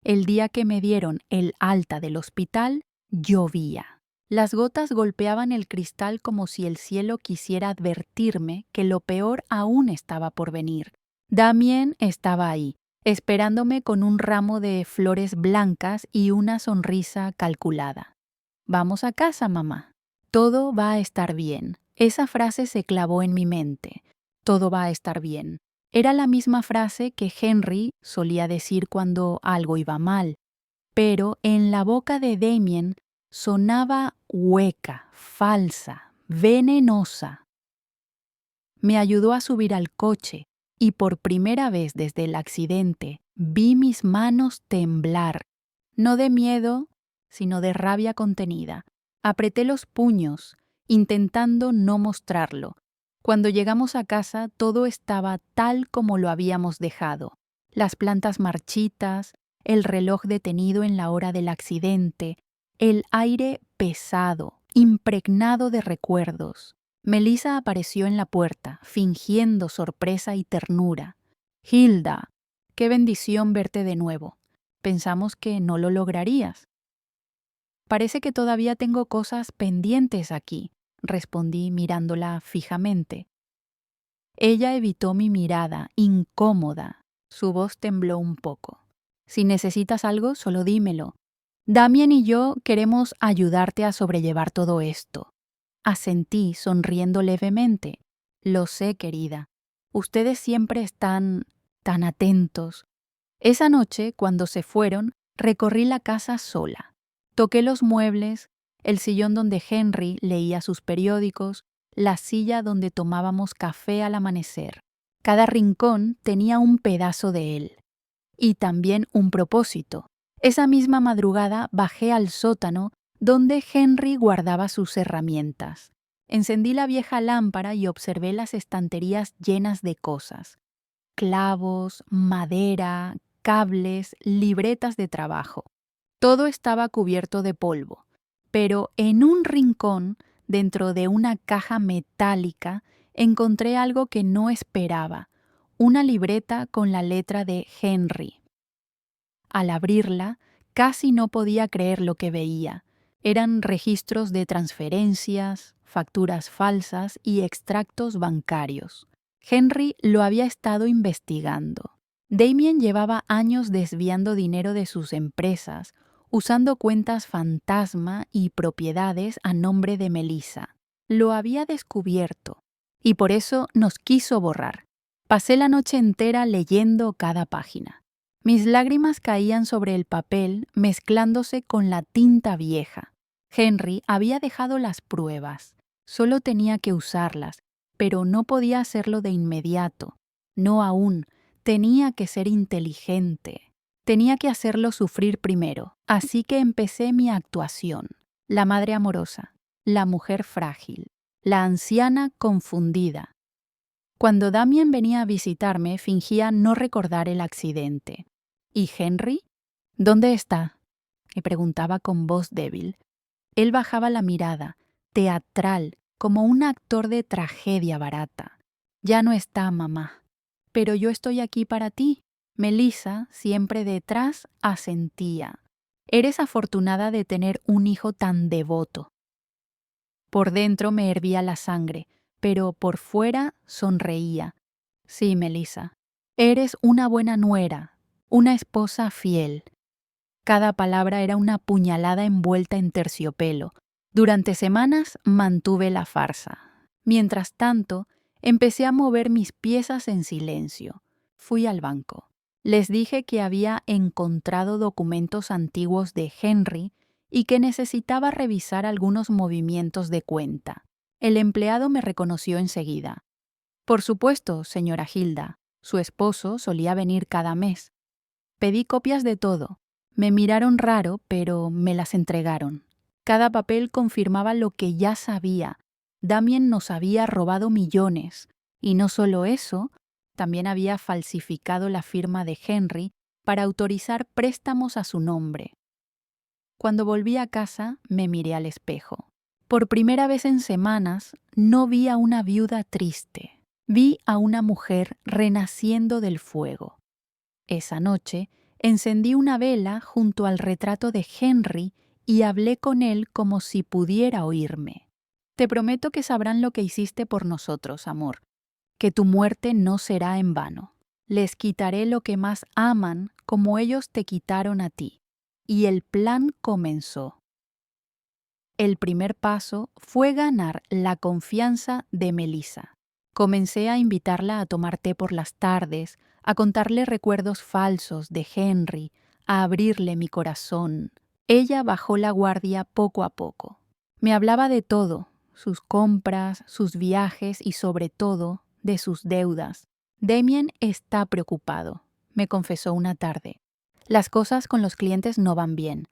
El día que me dieron el alta del hospital, llovía. Las gotas golpeaban el cristal como si el cielo quisiera advertirme que lo peor aún estaba por venir. Damien estaba ahí, esperándome con un ramo de flores blancas y una sonrisa calculada. «Vamos a casa, mamá. Todo va a estar bien». Esa frase se clavó en mi mente. Todo va a estar bien. Era la misma frase que Henry solía decir cuando algo iba mal, pero en la boca de Damien sonaba hueca, falsa, venenosa. Me ayudó a subir al coche y por primera vez desde el accidente vi mis manos temblar, no de miedo, sino de rabia contenida. Apreté los puños, intentando no mostrarlo. Cuando llegamos a casa, todo estaba tal como lo habíamos dejado. Las plantas marchitas, el reloj detenido en la hora del accidente, el aire pesado, impregnado de recuerdos. Melissa apareció en la puerta, fingiendo sorpresa y ternura. «Hilda, qué bendición verte de nuevo. Pensamos que no lo lograrías». «Parece que todavía tengo cosas pendientes aquí», respondí mirándola fijamente. Ella evitó mi mirada, incómoda. Su voz tembló un poco. «Si necesitas algo, solo dímelo. Damien y yo queremos ayudarte a sobrellevar todo esto». Asentí, sonriendo levemente. «Lo sé, querida. Ustedes siempre están tan atentos». Esa noche, cuando se fueron, recorrí la casa sola. Toqué los muebles, el sillón donde Henry leía sus periódicos, la silla donde tomábamos café al amanecer. Cada rincón tenía un pedazo de él. Y también un propósito. Esa misma madrugada bajé al sótano donde Henry guardaba sus herramientas. Encendí la vieja lámpara y observé las estanterías llenas de cosas. Clavos, madera, cables, libretas de trabajo. Todo estaba cubierto de polvo, pero en un rincón, dentro de una caja metálica, encontré algo que no esperaba, una libreta con la letra de Henry. Al abrirla, casi no podía creer lo que veía. Eran registros de transferencias, facturas falsas y extractos bancarios. Henry lo había estado investigando. Damien llevaba años desviando dinero de sus empresas, usando cuentas fantasma y propiedades a nombre de Melissa. Lo había descubierto, y por eso nos quiso borrar. Pasé la noche entera leyendo cada página. Mis lágrimas caían sobre el papel mezclándose con la tinta vieja. Henry había dejado las pruebas. Solo tenía que usarlas, pero no podía hacerlo de inmediato. No aún. Tenía que ser inteligente. Tenía que hacerlo sufrir primero. Así que empecé mi actuación. La madre amorosa, la mujer frágil, la anciana confundida. Cuando Damien venía a visitarme, fingía no recordar el accidente. ¿Y Henry? ¿Dónde está?, me preguntaba con voz débil. Él bajaba la mirada, teatral, como un actor de tragedia barata. «Ya no está, mamá. Pero yo estoy aquí para ti». Melissa, siempre detrás, asentía. «Eres afortunada de tener un hijo tan devoto». Por dentro me hervía la sangre, pero por fuera sonreía. «Sí, Melissa, eres una buena nuera, una esposa fiel». Cada palabra era una puñalada envuelta en terciopelo. Durante semanas mantuve la farsa. Mientras tanto, Empecé a mover mis piezas en silencio. Fui al banco. Les dije que había encontrado documentos antiguos de Henry y que necesitaba revisar algunos movimientos de cuenta. El empleado me reconoció enseguida. Por supuesto, señora Hilda. Su esposo solía venir cada mes. Pedí copias de todo. Me miraron raro, pero me las entregaron. Cada papel confirmaba lo que ya sabía. Damien nos había robado millones. Y no solo eso, también había falsificado la firma de Henry para autorizar préstamos a su nombre. Cuando volví a casa, me miré al espejo. Por primera vez en semanas, no vi a una viuda triste. Vi a una mujer renaciendo del fuego. Esa noche, encendí una vela junto al retrato de Henry y hablé con él como si pudiera oírme. Te prometo que sabrán lo que hiciste por nosotros, amor, que tu muerte no será en vano. Les quitaré lo que más aman como ellos te quitaron a ti. Y el plan comenzó. El primer paso fue ganar la confianza de Melissa. Comencé a invitarla a tomar té por las tardes, a contarle recuerdos falsos de Henry, a abrirle mi corazón. Ella bajó la guardia poco a poco. Me hablaba de todo, sus compras, sus viajes y sobre todo de sus deudas. Damien está preocupado, me confesó una tarde. Las cosas con los clientes no van bien.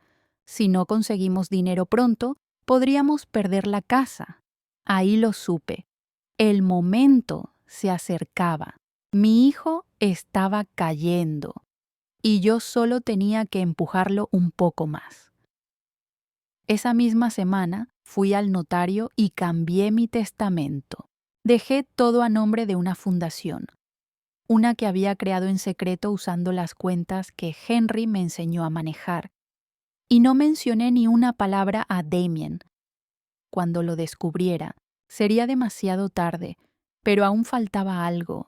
Si no conseguimos dinero pronto, podríamos perder la casa. Ahí lo supe. El momento se acercaba. Mi hijo estaba cayendo y yo solo tenía que empujarlo un poco más. Esa misma semana fui al notario y cambié mi testamento. Dejé todo a nombre de una fundación, una que había creado en secreto usando las cuentas que Henry me enseñó a manejar. Y no mencioné ni una palabra a Damien. Cuando lo descubriera, sería demasiado tarde, pero aún faltaba algo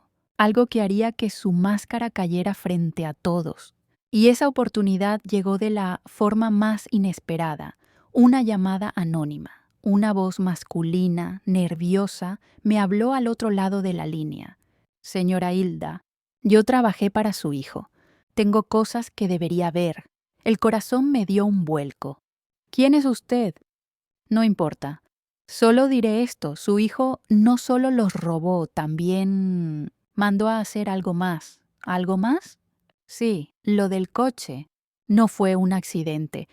que haría que su máscara cayera frente a todos. Y esa oportunidad llegó de la forma más inesperada, una llamada anónima. Una voz masculina, nerviosa, me habló al otro lado de la línea. Señora Hilda, yo trabajé para su hijo. Tengo cosas que debería ver. El corazón me dio un vuelco. ¿Quién es usted? No importa. Solo diré esto, su hijo no solo los robó, también mandó a hacer algo más. ¿Algo más? Sí, lo del coche. No fue un accidente.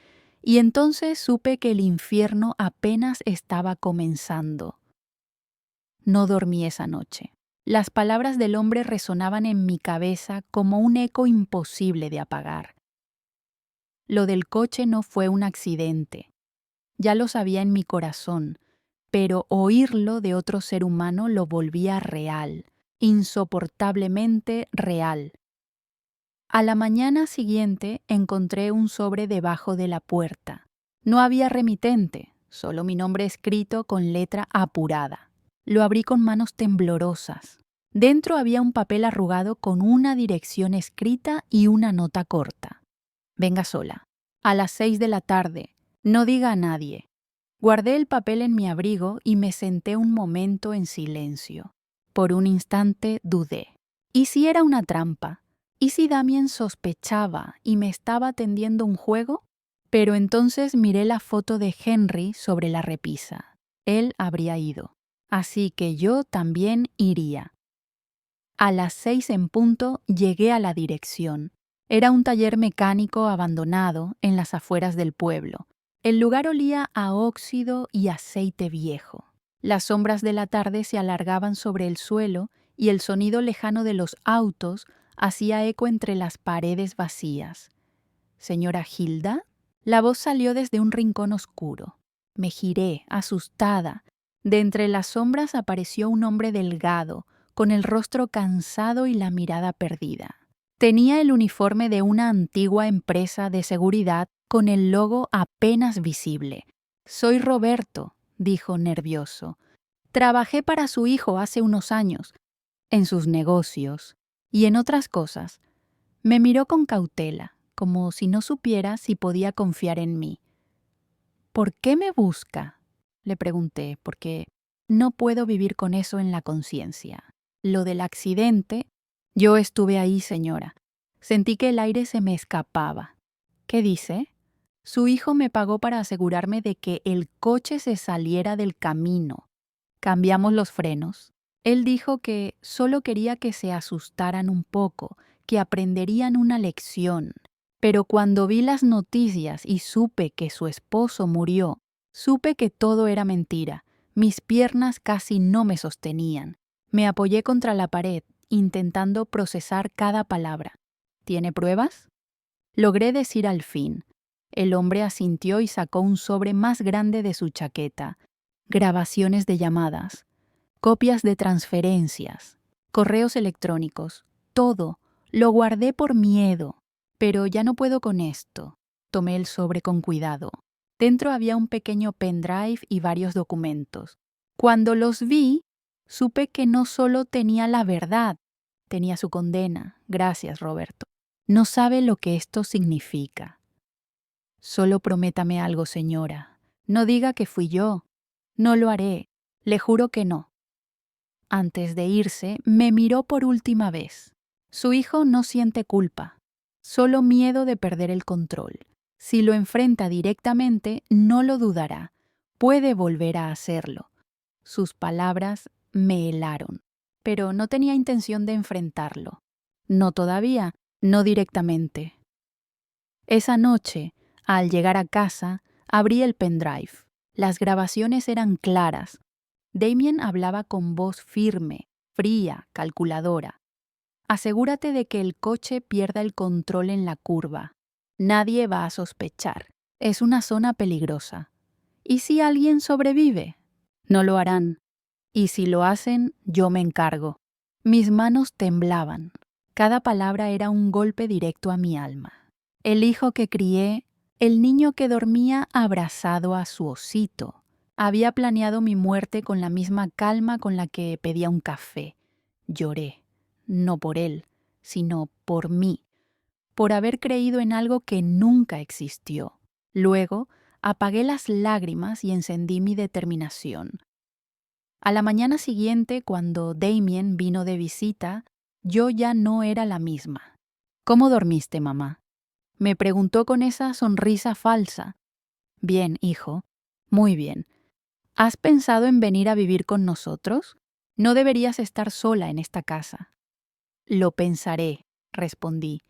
Y entonces supe que el infierno apenas estaba comenzando. No dormí esa noche. Las palabras del hombre resonaban en mi cabeza como un eco imposible de apagar. Lo del coche no fue un accidente. Ya lo sabía en mi corazón, pero oírlo de otro ser humano lo volvía real, insoportablemente real. A la mañana siguiente encontré un sobre debajo de la puerta. No había remitente, solo mi nombre escrito con letra apurada. Lo abrí con manos temblorosas. Dentro había un papel arrugado con una dirección escrita y una nota corta. Venga sola. A las 6 de la tarde. No diga a nadie. Guardé el papel en mi abrigo y me senté un momento en silencio. Por un instante dudé. ¿Y si era una trampa? ¿Y si Damien sospechaba y me estaba tendiendo un juego? Pero entonces miré la foto de Henry sobre la repisa. Él habría ido. Así que yo también iría. A las 6 en punto llegué a la dirección. Era un taller mecánico abandonado en las afueras del pueblo. El lugar olía a óxido y aceite viejo. Las sombras de la tarde se alargaban sobre el suelo y el sonido lejano de los autos hacía eco entre las paredes vacías. ¿Señora Hilda? La voz salió desde un rincón oscuro. Me giré, asustada. De entre las sombras apareció un hombre delgado, con el rostro cansado y la mirada perdida. Tenía el uniforme de una antigua empresa de seguridad con el logo apenas visible. Soy Roberto, dijo nervioso. Trabajé para su hijo hace unos años, en sus negocios y en otras cosas. Me miró con cautela, como si no supiera si podía confiar en mí. ¿Por qué me busca? Le pregunté, porque No puedo vivir con eso en la conciencia. Lo del accidente, yo estuve ahí, señora. Sentí que el aire se me escapaba. ¿Qué dice? Su hijo me pagó para asegurarme de que el coche se saliera del camino. Cambiamos los frenos. Él dijo que solo quería que se asustaran un poco, que aprenderían una lección. Pero cuando vi las noticias y supe que su esposo murió, supe que todo era mentira. Mis piernas casi no me sostenían. Me apoyé contra la pared, intentando procesar cada palabra. ¿Tiene pruebas? Logré decir al fin. El hombre asintió y sacó un sobre más grande de su chaqueta. Grabaciones de llamadas, copias de transferencias, correos electrónicos, todo. Lo guardé por miedo. Pero ya no puedo con esto. Tomé el sobre con cuidado. Dentro había un pequeño pendrive y varios documentos. Cuando los vi, supe que no solo tenía la verdad, tenía su condena. Gracias, Roberto. No sabe lo que esto significa. Solo prométame algo, señora. No diga que fui yo. No lo haré. Le juro que no. Antes de irse, me miró por última vez. Su hijo no siente culpa, solo miedo de perder el control. Si lo enfrenta directamente, no lo dudará. Puede volver a hacerlo. Sus palabras me helaron, pero no tenía intención de enfrentarlo. No todavía, no directamente. Esa noche, al llegar a casa, abrí el pendrive. Las grabaciones eran claras. Damien hablaba con voz firme, fría, calculadora. Asegúrate de que el coche pierda el control en la curva. Nadie va a sospechar. Es una zona peligrosa. ¿Y si alguien sobrevive? No lo harán. Y si lo hacen, yo me encargo. Mis manos temblaban. Cada palabra era un golpe directo a mi alma. El hijo que crié, el niño que dormía abrazado a su osito. Había planeado mi muerte con la misma calma con la que pedía un café. Lloré, no por él, sino por mí, por haber creído en algo que nunca existió. Luego, apagué las lágrimas y encendí mi determinación. A la mañana siguiente, cuando Damien vino de visita, yo ya no era la misma. ¿Cómo dormiste, mamá? Me preguntó con esa sonrisa falsa. Bien, hijo, muy bien. ¿Has pensado en venir a vivir con nosotros? No deberías estar sola en esta casa. Lo pensaré, respondí.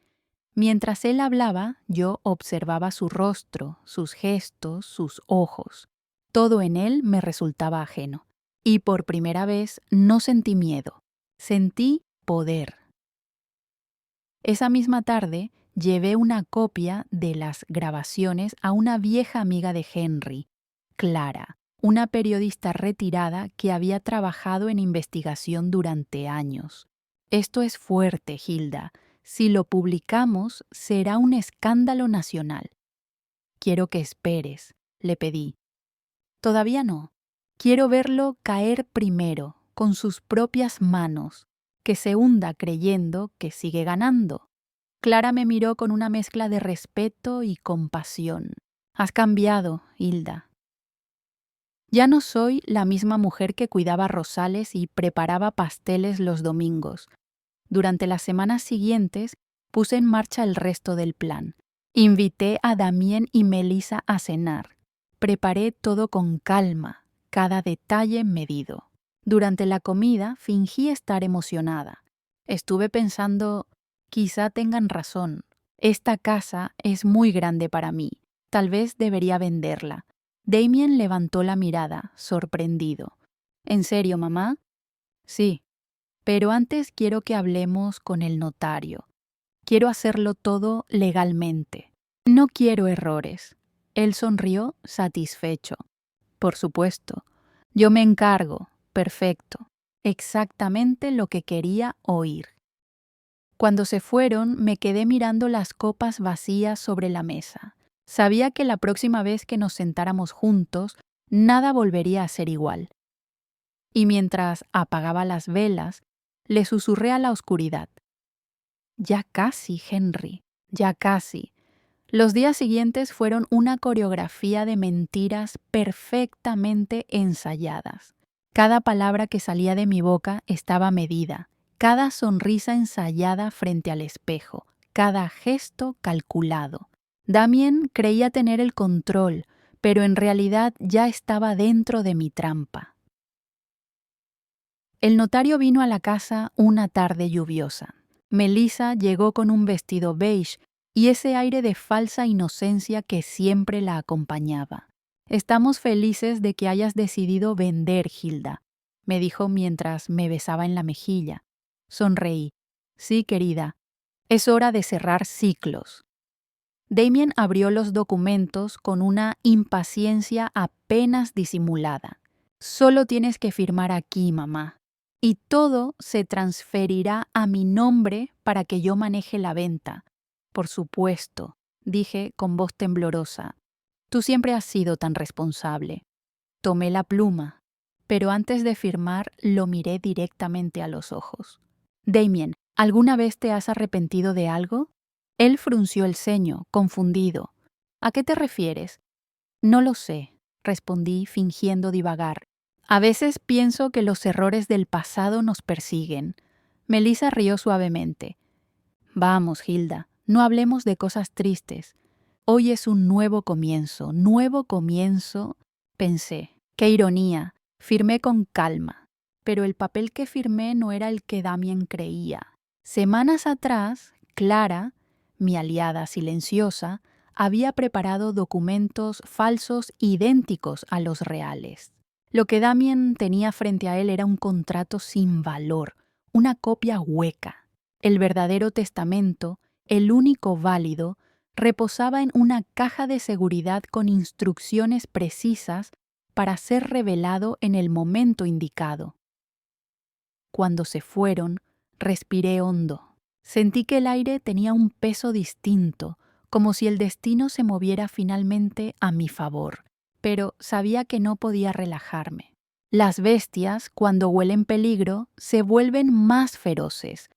Mientras él hablaba, yo observaba su rostro, sus gestos, sus ojos. Todo en él me resultaba ajeno. Y por primera vez no sentí miedo. Sentí poder. Esa misma tarde, llevé una copia de las grabaciones a una vieja amiga de Henry, Clara, una periodista retirada que había trabajado en investigación durante años. Esto es fuerte, Hilda. Si lo publicamos, será un escándalo nacional. Quiero que esperes, le pedí. Todavía no. Quiero verlo caer primero, con sus propias manos, que se hunda creyendo que sigue ganando. Clara me miró con una mezcla de respeto y compasión. Has cambiado, Hilda. Ya no soy la misma mujer que cuidaba rosales y preparaba pasteles los domingos. Durante las semanas siguientes puse en marcha el resto del plan. Invité a Damien y Melissa a cenar. Preparé todo con calma, cada detalle medido. Durante la comida fingí estar emocionada. Estuve pensando, quizá tengan razón. Esta casa es muy grande para mí. Tal vez debería venderla. Damien levantó la mirada, sorprendido. ¿En serio, mamá? Sí. Pero antes quiero que hablemos con el notario. Quiero hacerlo todo legalmente. No quiero errores. Él sonrió, satisfecho. Por supuesto. Yo me encargo. Perfecto. Exactamente lo que quería oír. Cuando se fueron, me quedé mirando las copas vacías sobre la mesa. Sabía que la próxima vez que nos sentáramos juntos, nada volvería a ser igual. Y mientras apagaba las velas, le susurré a la oscuridad. Ya casi, Henry, ya casi. Los días siguientes fueron una coreografía de mentiras perfectamente ensayadas. Cada palabra que salía de mi boca estaba medida, cada sonrisa ensayada frente al espejo, cada gesto calculado. Damien creía tener el control, pero en realidad ya estaba dentro de mi trampa. El notario vino a la casa una tarde lluviosa. Melissa llegó con un vestido beige y ese aire de falsa inocencia que siempre la acompañaba. «Estamos felices de que hayas decidido vender, Hilda», me dijo mientras me besaba en la mejilla. Sonreí. «Sí, querida. Es hora de cerrar ciclos». Damien abrió los documentos con una impaciencia apenas disimulada. «Solo tienes que firmar aquí, mamá. Y todo se transferirá a mi nombre para que yo maneje la venta». «Por supuesto», dije con voz temblorosa. «Tú siempre has sido tan responsable». Tomé la pluma, pero antes de firmar lo miré directamente a los ojos. «Damien, ¿alguna vez te has arrepentido de algo?» Él frunció el ceño, confundido. «¿A qué te refieres?» «No lo sé», respondí fingiendo divagar. «A veces pienso que los errores del pasado nos persiguen». Melissa rió suavemente. «Vamos, Hilda, no hablemos de cosas tristes. Hoy es un nuevo comienzo, pensé. Qué ironía. Firmé con calma. Pero el papel que firmé no era el que Damien creía. Semanas atrás, Clara, mi aliada silenciosa, había preparado documentos falsos idénticos a los reales. Lo que Damien tenía frente a él era un contrato sin valor, una copia hueca. El verdadero testamento, el único válido, reposaba en una caja de seguridad con instrucciones precisas para ser revelado en el momento indicado. Cuando se fueron, respiré hondo. Sentí que el aire tenía un peso distinto, como si el destino se moviera finalmente a mi favor, pero sabía que no podía relajarme. Las bestias, cuando huelen peligro, se vuelven más feroces.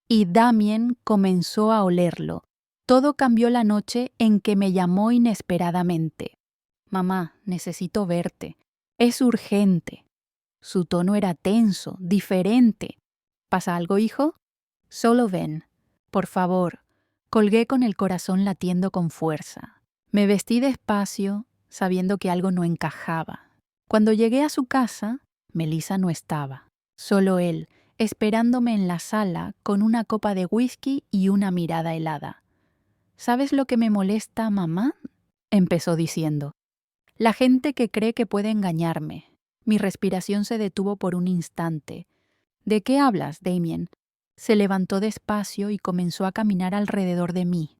Y Damien comenzó a olerlo. Todo cambió la noche en que me llamó inesperadamente. «Mamá, necesito verte. Es urgente». Su tono era tenso, diferente. «¿Pasa algo, hijo?» «Solo ven. Por favor». Colgué con el corazón latiendo con fuerza. Me vestí despacio, sabiendo que algo no encajaba. Cuando llegué a su casa, Melissa no estaba. Solo él, esperándome en la sala con una copa de whisky y una mirada helada. «¿Sabes lo que me molesta, mamá?», empezó diciendo. «La gente que cree que puede engañarme». Mi respiración se detuvo por un instante. «¿De qué hablas, Damien?». Se levantó despacio y comenzó a caminar alrededor de mí.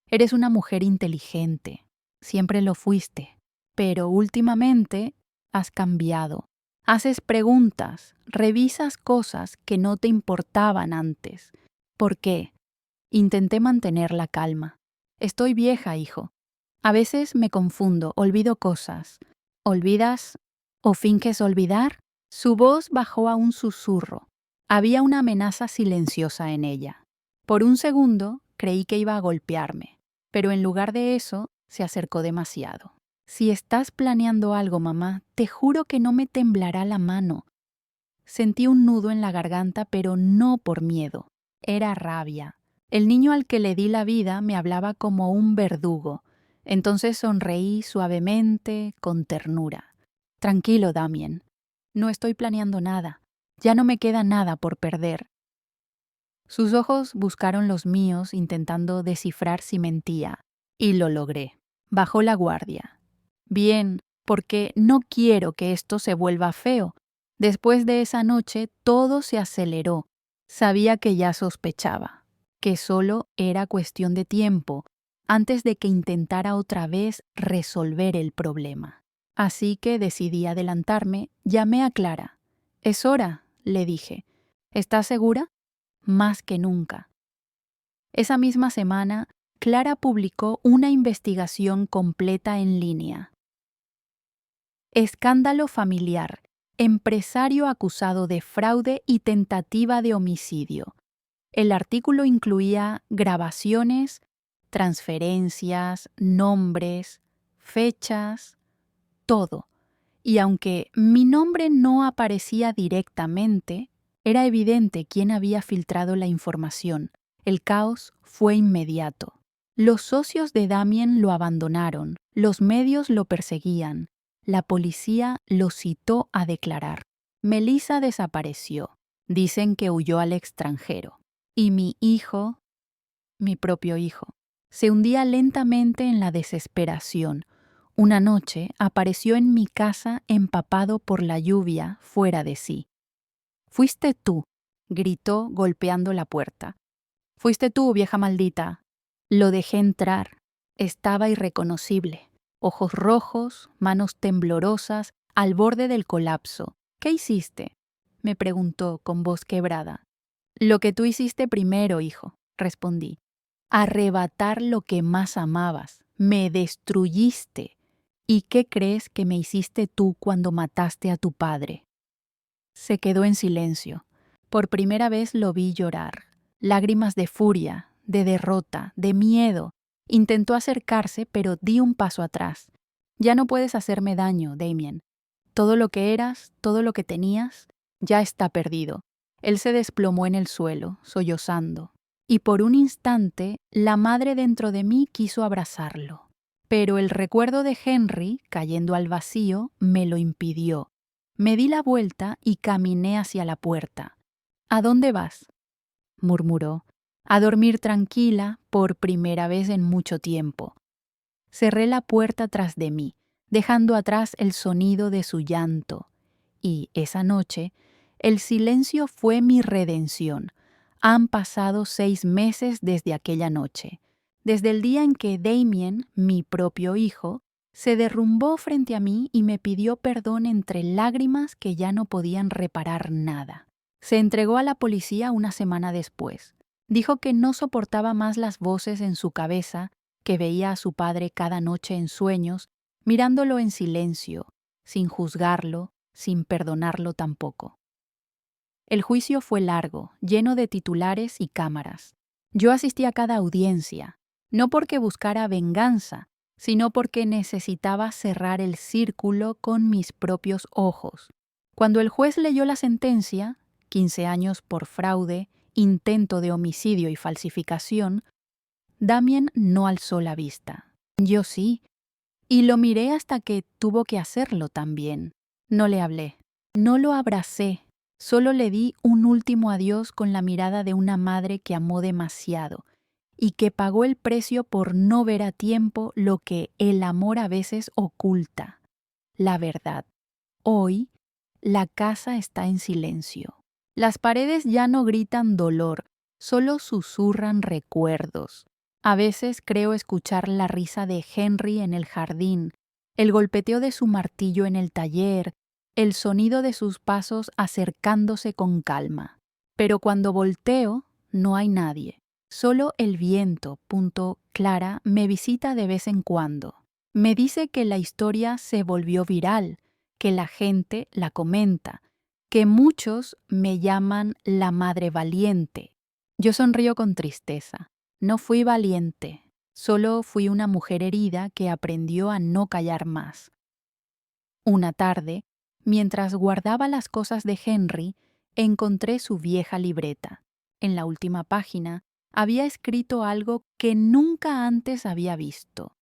«Eres una mujer inteligente. Siempre lo fuiste. Pero últimamente has cambiado. Haces preguntas, revisas cosas que no te importaban antes. ¿Por qué?». Intenté mantener la calma. «Estoy vieja, hijo. A veces me confundo, olvido cosas». «¿Olvidas o finges olvidar?». Su voz bajó a un susurro. Había una amenaza silenciosa en ella. Por un segundo creí que iba a golpearme, pero en lugar de eso se acercó demasiado. «Si estás planeando algo, mamá, te juro que no me temblará la mano». Sentí un nudo en la garganta, pero no por miedo. Era rabia. El niño al que le di la vida me hablaba como un verdugo. Entonces sonreí suavemente, con ternura. «Tranquilo, Damien. No estoy planeando nada. Ya no me queda nada por perder». Sus ojos buscaron los míos intentando descifrar si mentía. Y lo logré. Bajó la guardia. «Bien, porque no quiero que esto se vuelva feo». Después de esa noche todo se aceleró. Sabía que ya sospechaba, que solo era cuestión de tiempo antes de que intentara otra vez resolver el problema. Así que decidí adelantarme, llamé a Clara. «Es hora», le dije. «¿Estás segura?». «Más que nunca». Esa misma semana, Clara publicó una investigación completa en línea. Escándalo familiar. Empresario acusado de fraude y tentativa de homicidio. El artículo incluía grabaciones, transferencias, nombres, fechas, todo. Y aunque mi nombre no aparecía directamente, era evidente quién había filtrado la información. El caos fue inmediato. Los socios de Damien lo abandonaron, los medios lo perseguían, la policía lo citó a declarar. Melissa desapareció. Dicen que huyó al extranjero. Y mi hijo, mi propio hijo, se hundía lentamente en la desesperación. Una noche apareció en mi casa empapado por la lluvia, fuera de sí. «Fuiste tú», gritó golpeando la puerta. «Fuiste tú, vieja maldita». Lo dejé entrar. Estaba irreconocible. Ojos rojos, manos temblorosas, al borde del colapso. «¿Qué hiciste?», me preguntó con voz quebrada. «Lo que tú hiciste primero, hijo», respondí. «Arrebatar lo que más amabas. Me destruyiste. ¿Y qué crees que me hiciste tú cuando mataste a tu padre?». Se quedó en silencio. Por primera vez lo vi llorar. Lágrimas de furia, de derrota, de miedo. Intentó acercarse, pero di un paso atrás. «Ya no puedes hacerme daño, Damien. Todo lo que eras, todo lo que tenías, ya está perdido». Él se desplomó en el suelo, sollozando. Y por un instante, la madre dentro de mí quiso abrazarlo. Pero el recuerdo de Henry, cayendo al vacío, me lo impidió. Me di la vuelta y caminé hacia la puerta. «¿A dónde vas?», murmuró. «A dormir tranquila por primera vez en mucho tiempo». Cerré la puerta tras de mí, dejando atrás el sonido de su llanto. Y esa noche, el silencio fue mi redención. Han pasado 6 meses desde aquella noche, desde el día en que Damien, mi propio hijo, se derrumbó frente a mí y me pidió perdón entre lágrimas que ya no podían reparar nada. Se entregó a la policía una semana después. Dijo que no soportaba más las voces en su cabeza, que veía a su padre cada noche en sueños, mirándolo en silencio, sin juzgarlo, sin perdonarlo tampoco. El juicio fue largo, lleno de titulares y cámaras. Yo asistí a cada audiencia, no porque buscara venganza, sino porque necesitaba cerrar el círculo con mis propios ojos. Cuando el juez leyó la sentencia, 15 años por fraude, intento de homicidio y falsificación, Damien no alzó la vista. Yo sí, y lo miré hasta que tuvo que hacerlo también. No le hablé, no lo abracé, solo le di un último adiós con la mirada de una madre que amó demasiado y que pagó el precio por no ver a tiempo lo que el amor a veces oculta, la verdad. Hoy, la casa está en silencio. Las paredes ya no gritan dolor, solo susurran recuerdos. A veces creo escuchar la risa de Henry en el jardín, el golpeteo de su martillo en el taller, el sonido de sus pasos acercándose con calma. Pero cuando volteo, no hay nadie. Solo el viento, Clara, me visita de vez en cuando. Me dice que la historia se volvió viral, que la gente la comenta, que muchos me llaman la madre valiente. Yo sonrío con tristeza. No fui valiente, solo fui una mujer herida que aprendió a no callar más. Una tarde, mientras guardaba las cosas de Henry, encontré su vieja libreta. En la última página había escrito algo que nunca antes había visto.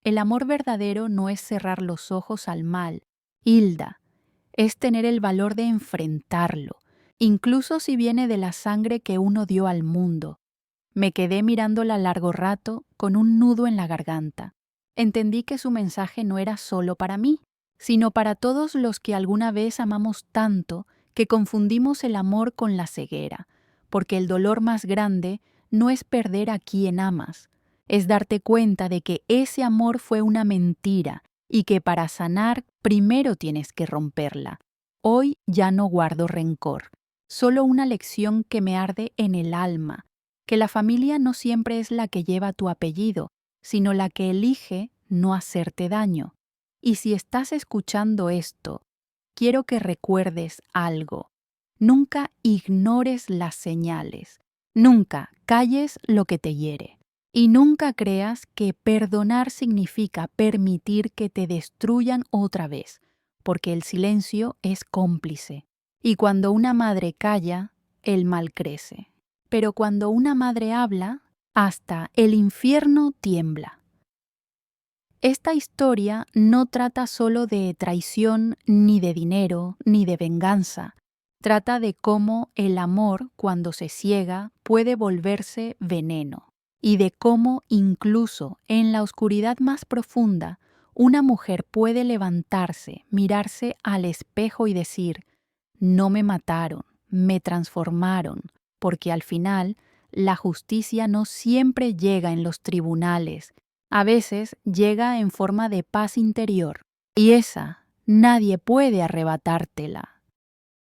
El amor verdadero no es cerrar los ojos al mal, Hilda, es tener el valor de enfrentarlo, incluso si viene de la sangre que uno dio al mundo. Me quedé mirándola largo rato con un nudo en la garganta. Entendí que su mensaje no era solo para mí, sino para todos los que alguna vez amamos tanto que confundimos el amor con la ceguera, porque el dolor más grande no es perder a quien amas, es darte cuenta de que ese amor fue una mentira y que para sanar primero tienes que romperla. Hoy ya no guardo rencor, solo una lección que me arde en el alma, que la familia no siempre es la que lleva tu apellido, sino la que elige no hacerte daño. Y si estás escuchando esto, quiero que recuerdes algo. Nunca ignores las señales. Nunca calles lo que te hiere. Y nunca creas que perdonar significa permitir que te destruyan otra vez, porque el silencio es cómplice. Y cuando una madre calla, el mal crece. Pero cuando una madre habla, hasta el infierno tiembla. Esta historia no trata solo de traición, ni de dinero, ni de venganza. Trata de cómo el amor, cuando se ciega, puede volverse veneno. Y de cómo, incluso en la oscuridad más profunda, una mujer puede levantarse, mirarse al espejo y decir: no me mataron, me transformaron, porque al final la justicia no siempre llega en los tribunales. A veces llega en forma de paz interior, y esa nadie puede arrebatártela.